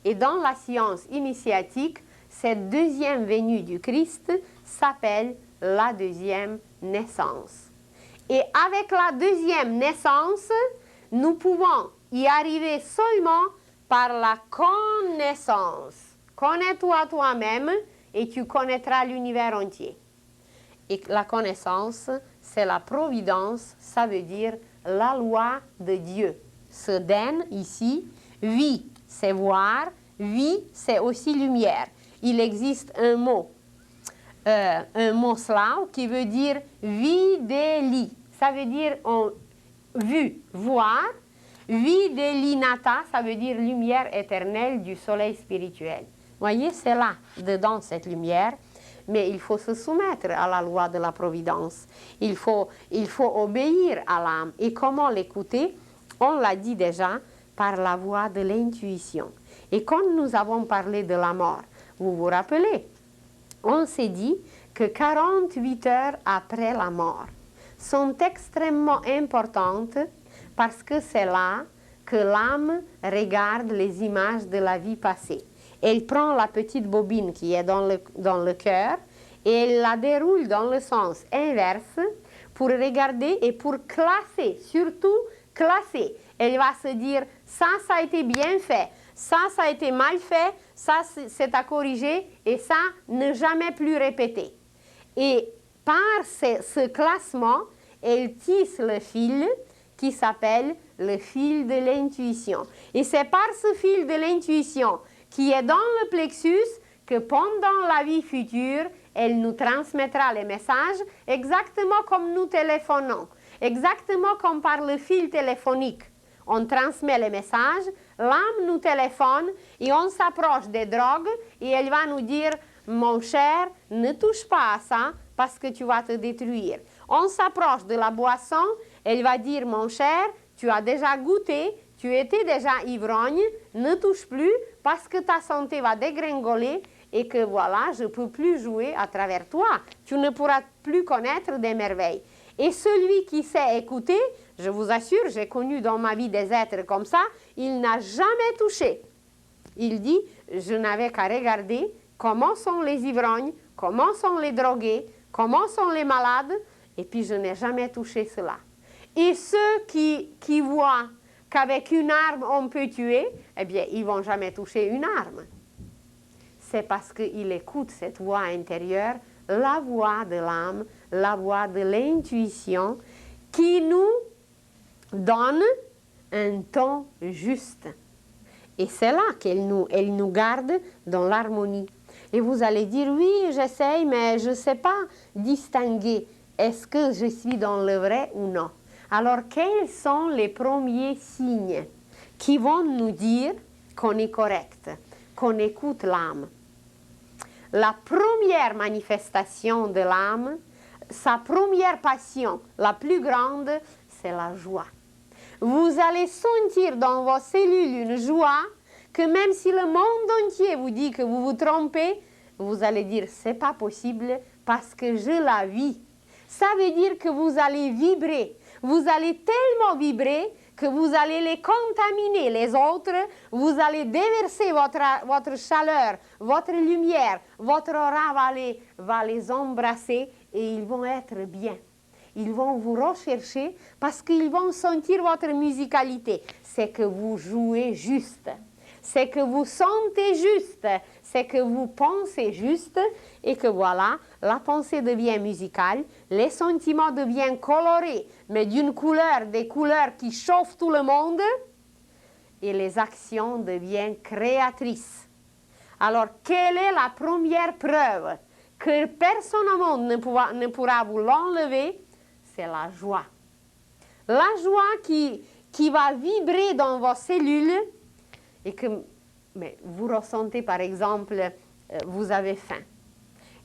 Et dans la science initiatique, cette deuxième venue du Christ s'appelle la deuxième naissance. Et avec la deuxième naissance, nous pouvons y arriver seulement par la connaissance. Connais-toi toi-même et tu connaîtras l'univers entier. Et la connaissance, c'est la providence, ça veut dire la loi de Dieu. Se donne ici, vie, c'est voir, vie, c'est aussi lumière. Il existe un mot slave qui veut dire videli. Ça veut dire vu, voir. Videlinata, ça veut dire lumière éternelle du soleil spirituel. Voyez, c'est là, dedans cette lumière. Mais il faut se soumettre à la loi de la providence. Il faut obéir à l'âme. Et comment l'écouter? On l'a dit déjà, par la voie de l'intuition. Et quand nous avons parlé de la mort, vous vous rappelez, on s'est dit que 48 heures après la mort sont extrêmement importantes parce que c'est là que l'âme regarde les images de la vie passée. Elle prend la petite bobine qui est dans le cœur et elle la déroule dans le sens inverse pour regarder et pour classer, surtout classer. Elle va se dire, ça a été bien fait, ça a été mal fait, ça c'est à corriger et ça ne jamais plus répéter. Et par ce classement, elle tisse le fil qui s'appelle le fil de l'intuition. Et c'est par ce fil de l'intuition qui est dans le plexus que pendant la vie future, elle nous transmettra les messages exactement comme nous téléphonons, exactement comme par le fil téléphonique. On transmet les messages, l'âme nous téléphone et on s'approche des drogues et elle va nous dire « Mon cher, ne touche pas à ça parce que tu vas te détruire. » On s'approche de la boisson, elle va dire « Mon cher, tu as déjà goûté, tu étais déjà ivrogne, ne touche plus parce que ta santé va dégringoler et que voilà, je ne peux plus jouer à travers toi. Tu ne pourras plus connaître des merveilles. » Et celui qui sait écouter, je vous assure, j'ai connu dans ma vie des êtres comme ça, il n'a jamais touché. Il dit, je n'avais qu'à regarder comment sont les ivrognes, comment sont les drogués, comment sont les malades, et puis je n'ai jamais touché cela. Et ceux qui voient qu'avec une arme on peut tuer, eh bien, ils ne vont jamais toucher une arme. C'est parce qu'ils écoutent cette voix intérieure, la voix de l'âme, la voix de l'intuition, qui nous donne un ton juste. Et c'est là qu'elle nous garde dans l'harmonie. Et vous allez dire, oui, j'essaye, mais je ne sais pas distinguer, est-ce que je suis dans le vrai ou non. Alors, quels sont les premiers signes qui vont nous dire qu'on est correct, qu'on écoute l'âme? La première manifestation de l'âme, sa première passion, la plus grande, c'est la joie. Vous allez sentir dans vos cellules une joie que même si le monde entier vous dit que vous vous trompez, vous allez dire, c'est pas possible parce que je la vis. Ça veut dire que vous allez vibrer. Vous allez tellement vibrer que vous allez les contaminer, les autres. Vous allez déverser votre chaleur, votre lumière. Votre aura va les embrasser et ils vont être bien. Ils vont vous rechercher parce qu'ils vont sentir votre musicalité. C'est que vous jouez juste. C'est que vous sentez juste. C'est que vous pensez juste. Et que voilà, la pensée devient musicale. Les sentiments deviennent colorés, mais d'une couleur, des couleurs qui chauffent tout le monde. Et les actions deviennent créatrices. Alors, quelle est la première preuve que personne au monde ne pourra vous l'enlever? C'est la joie. La joie qui va vibrer dans vos cellules et que vous ressentez, par exemple, vous avez faim.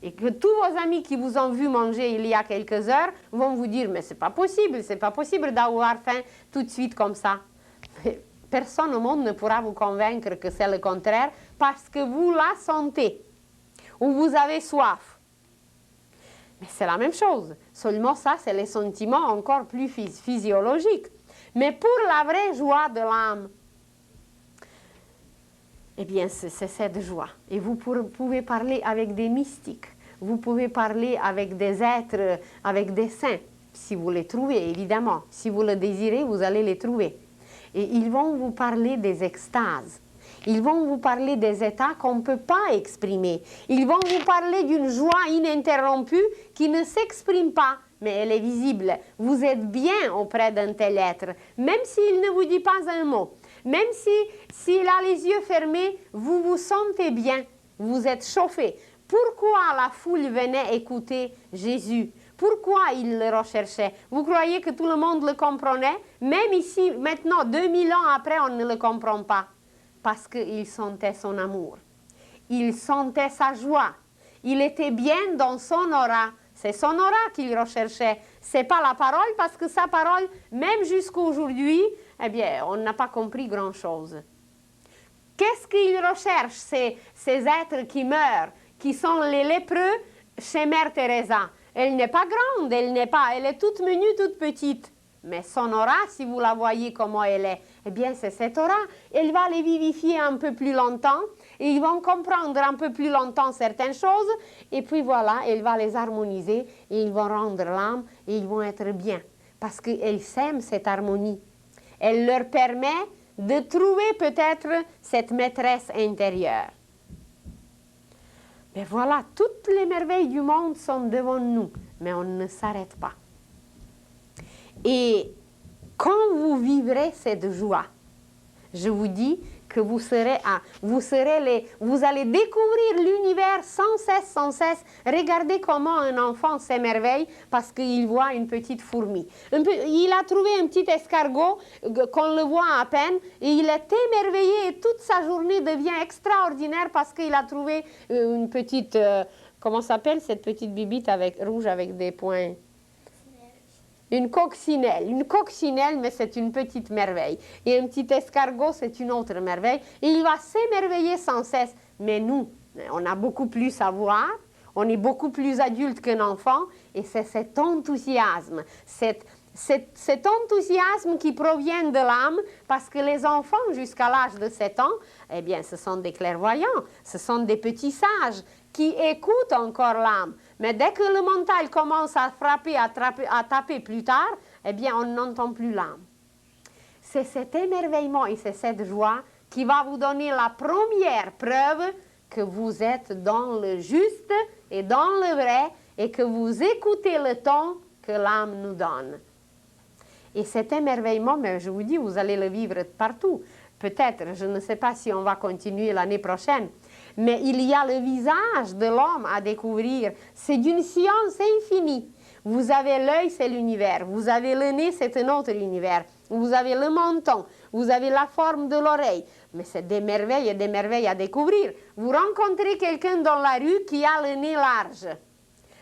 Et que tous vos amis qui vous ont vu manger il y a quelques heures vont vous dire, mais c'est pas possible d'avoir faim tout de suite comme ça. Mais personne au monde ne pourra vous convaincre que c'est le contraire parce que vous la sentez ou vous avez soif. Mais c'est la même chose, seulement ça, c'est les sentiments encore plus physiologiques. Mais pour la vraie joie de l'âme, eh bien, c'est cette joie. Et vous pouvez parler avec des mystiques, vous pouvez parler avec des êtres, avec des saints, si vous les trouvez, évidemment. Si vous le désirez, vous allez les trouver. Et ils vont vous parler des extases. Ils vont vous parler des états qu'on ne peut pas exprimer. Ils vont vous parler d'une joie ininterrompue qui ne s'exprime pas, mais elle est visible. Vous êtes bien auprès d'un tel être, même s'il ne vous dit pas un mot. Même s'il a les yeux fermés, vous vous sentez bien. Vous êtes chauffé. Pourquoi la foule venait écouter Jésus? Pourquoi il le recherchait? Vous croyez que tout le monde le comprenait? Même ici, maintenant, 2000 ans après, on ne le comprend pas. Parce qu'il sentait son amour. Il sentait sa joie. Il était bien dans son aura. C'est son aura qu'il recherchait. Ce n'est pas la parole, parce que sa parole, même jusqu'à aujourd'hui, eh bien, on n'a pas compris grand-chose. Qu'est-ce qu'il recherche, ces êtres qui meurent, qui sont les lépreux chez Mère Teresa? Elle n'est pas grande, elle est toute menue, toute petite. Mais son aura, si vous la voyez comment elle est, eh bien, c'est cette aura. Elle va les vivifier un peu plus longtemps et ils vont comprendre un peu plus longtemps certaines choses. Et puis voilà, elle va les harmoniser et ils vont rendre l'âme et ils vont être bien. Parce qu'elle sème cette harmonie. Elle leur permet de trouver peut-être cette maîtresse intérieure. Mais voilà, toutes les merveilles du monde sont devant nous, mais on ne s'arrête pas. Et quand vous vivrez cette joie, je vous dis que vous allez découvrir l'univers sans cesse. Regardez comment un enfant s'émerveille parce qu'il voit une petite fourmi. Il a trouvé un petit escargot qu'on le voit à peine et il est émerveillé et toute sa journée devient extraordinaire parce qu'il a trouvé une petite, comment s'appelle cette petite bibite rouge avec des points? Une coccinelle, mais c'est une petite merveille. Et un petit escargot, c'est une autre merveille. Et il va s'émerveiller sans cesse. Mais nous, on a beaucoup plus à voir. On est beaucoup plus adulte qu'un enfant. Et c'est cet enthousiasme, cet enthousiasme qui provient de l'âme, parce que les enfants, jusqu'à l'âge de 7 ans, eh bien, ce sont des clairvoyants. Ce sont des petits sages qui écoutent encore l'âme. Mais dès que le mental commence à frapper, à taper plus tard, eh bien, on n'entend plus l'âme. C'est cet émerveillement et c'est cette joie qui va vous donner la première preuve que vous êtes dans le juste et dans le vrai et que vous écoutez le ton que l'âme nous donne. Et cet émerveillement, mais je vous dis, vous allez le vivre partout. Peut-être, je ne sais pas si on va continuer l'année prochaine, Mais il y a le visage de l'homme à découvrir. C'est d'une science infinie. Vous avez l'œil, c'est l'univers. Vous avez le nez, c'est un autre univers. Vous avez le menton. Vous avez la forme de l'oreille. Mais c'est des merveilles et des merveilles à découvrir. Vous rencontrez quelqu'un dans la rue qui a le nez large.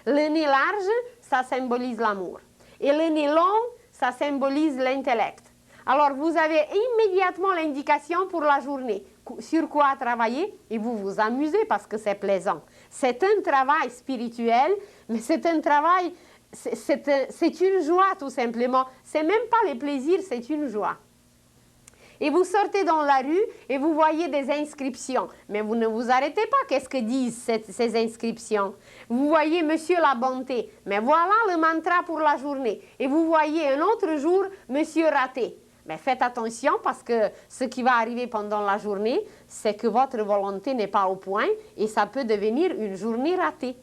Le nez large, ça symbolise l'amour. Et le nez long, ça symbolise l'intellect. Alors, vous avez immédiatement l'indication pour la journée, sur quoi travailler, et vous vous amusez parce que c'est plaisant. C'est un travail spirituel, mais c'est un travail, c'est une joie tout simplement. C'est même pas les plaisirs, c'est une joie. Et vous sortez dans la rue et vous voyez des inscriptions. Mais vous ne vous arrêtez pas. Qu'est-ce que disent ces inscriptions? Vous voyez Monsieur la bonté. Mais voilà le mantra pour la journée. Et vous voyez un autre jour Monsieur raté. Mais faites attention parce que ce qui va arriver pendant la journée, c'est que votre volonté n'est pas au point et ça peut devenir une journée ratée.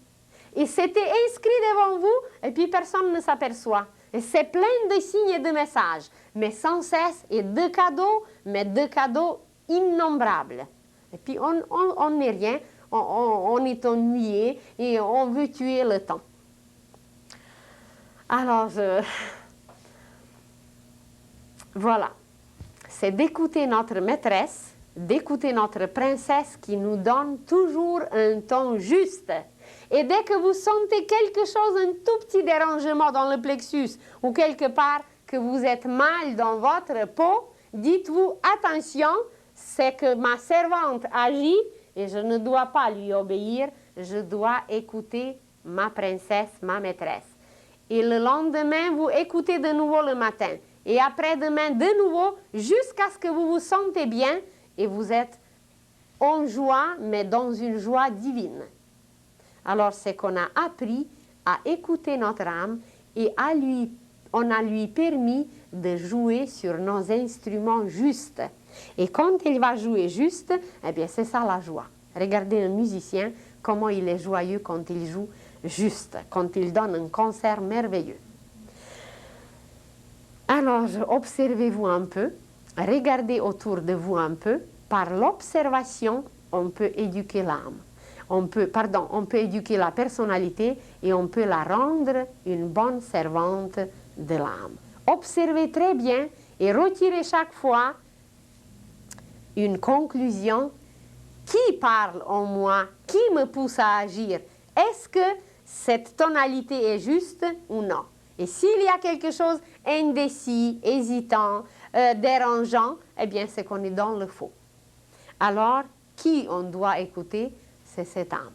Et c'était inscrit devant vous et puis personne ne s'aperçoit. Et c'est plein de signes et de messages, mais sans cesse, et de cadeaux, mais de cadeaux innombrables. Et puis on n'est rien, on est ennuyé et on veut tuer le temps. Alors, voilà, c'est d'écouter notre maîtresse, d'écouter notre princesse qui nous donne toujours un ton juste. Et dès que vous sentez quelque chose, un tout petit dérangement dans le plexus ou quelque part que vous êtes mal dans votre peau, dites-vous, attention, c'est que ma servante agit et je ne dois pas lui obéir, je dois écouter ma princesse, ma maîtresse. Et le lendemain, vous écoutez de nouveau le matin. Et après-demain, de nouveau, jusqu'à ce que vous vous sentez bien et vous êtes en joie, mais dans une joie divine. Alors, c'est qu'on a appris à écouter notre âme et on a lui permis de jouer sur nos instruments justes. Et quand il va jouer juste, eh bien, c'est ça la joie. Regardez un musicien, comment il est joyeux quand il joue juste, quand il donne un concert merveilleux. Alors, observez-vous un peu, regardez autour de vous un peu. Par l'observation, on peut éduquer l'âme. On peut éduquer la personnalité et on peut la rendre une bonne servante de l'âme. Observez très bien et retirez chaque fois une conclusion. Qui parle en moi? Qui me pousse à agir? Est-ce que cette tonalité est juste ou non? Et s'il y a quelque chose indécis, hésitant, dérangeant, eh bien c'est qu'on est dans le faux. Alors, qui on doit écouter? C'est cette âme.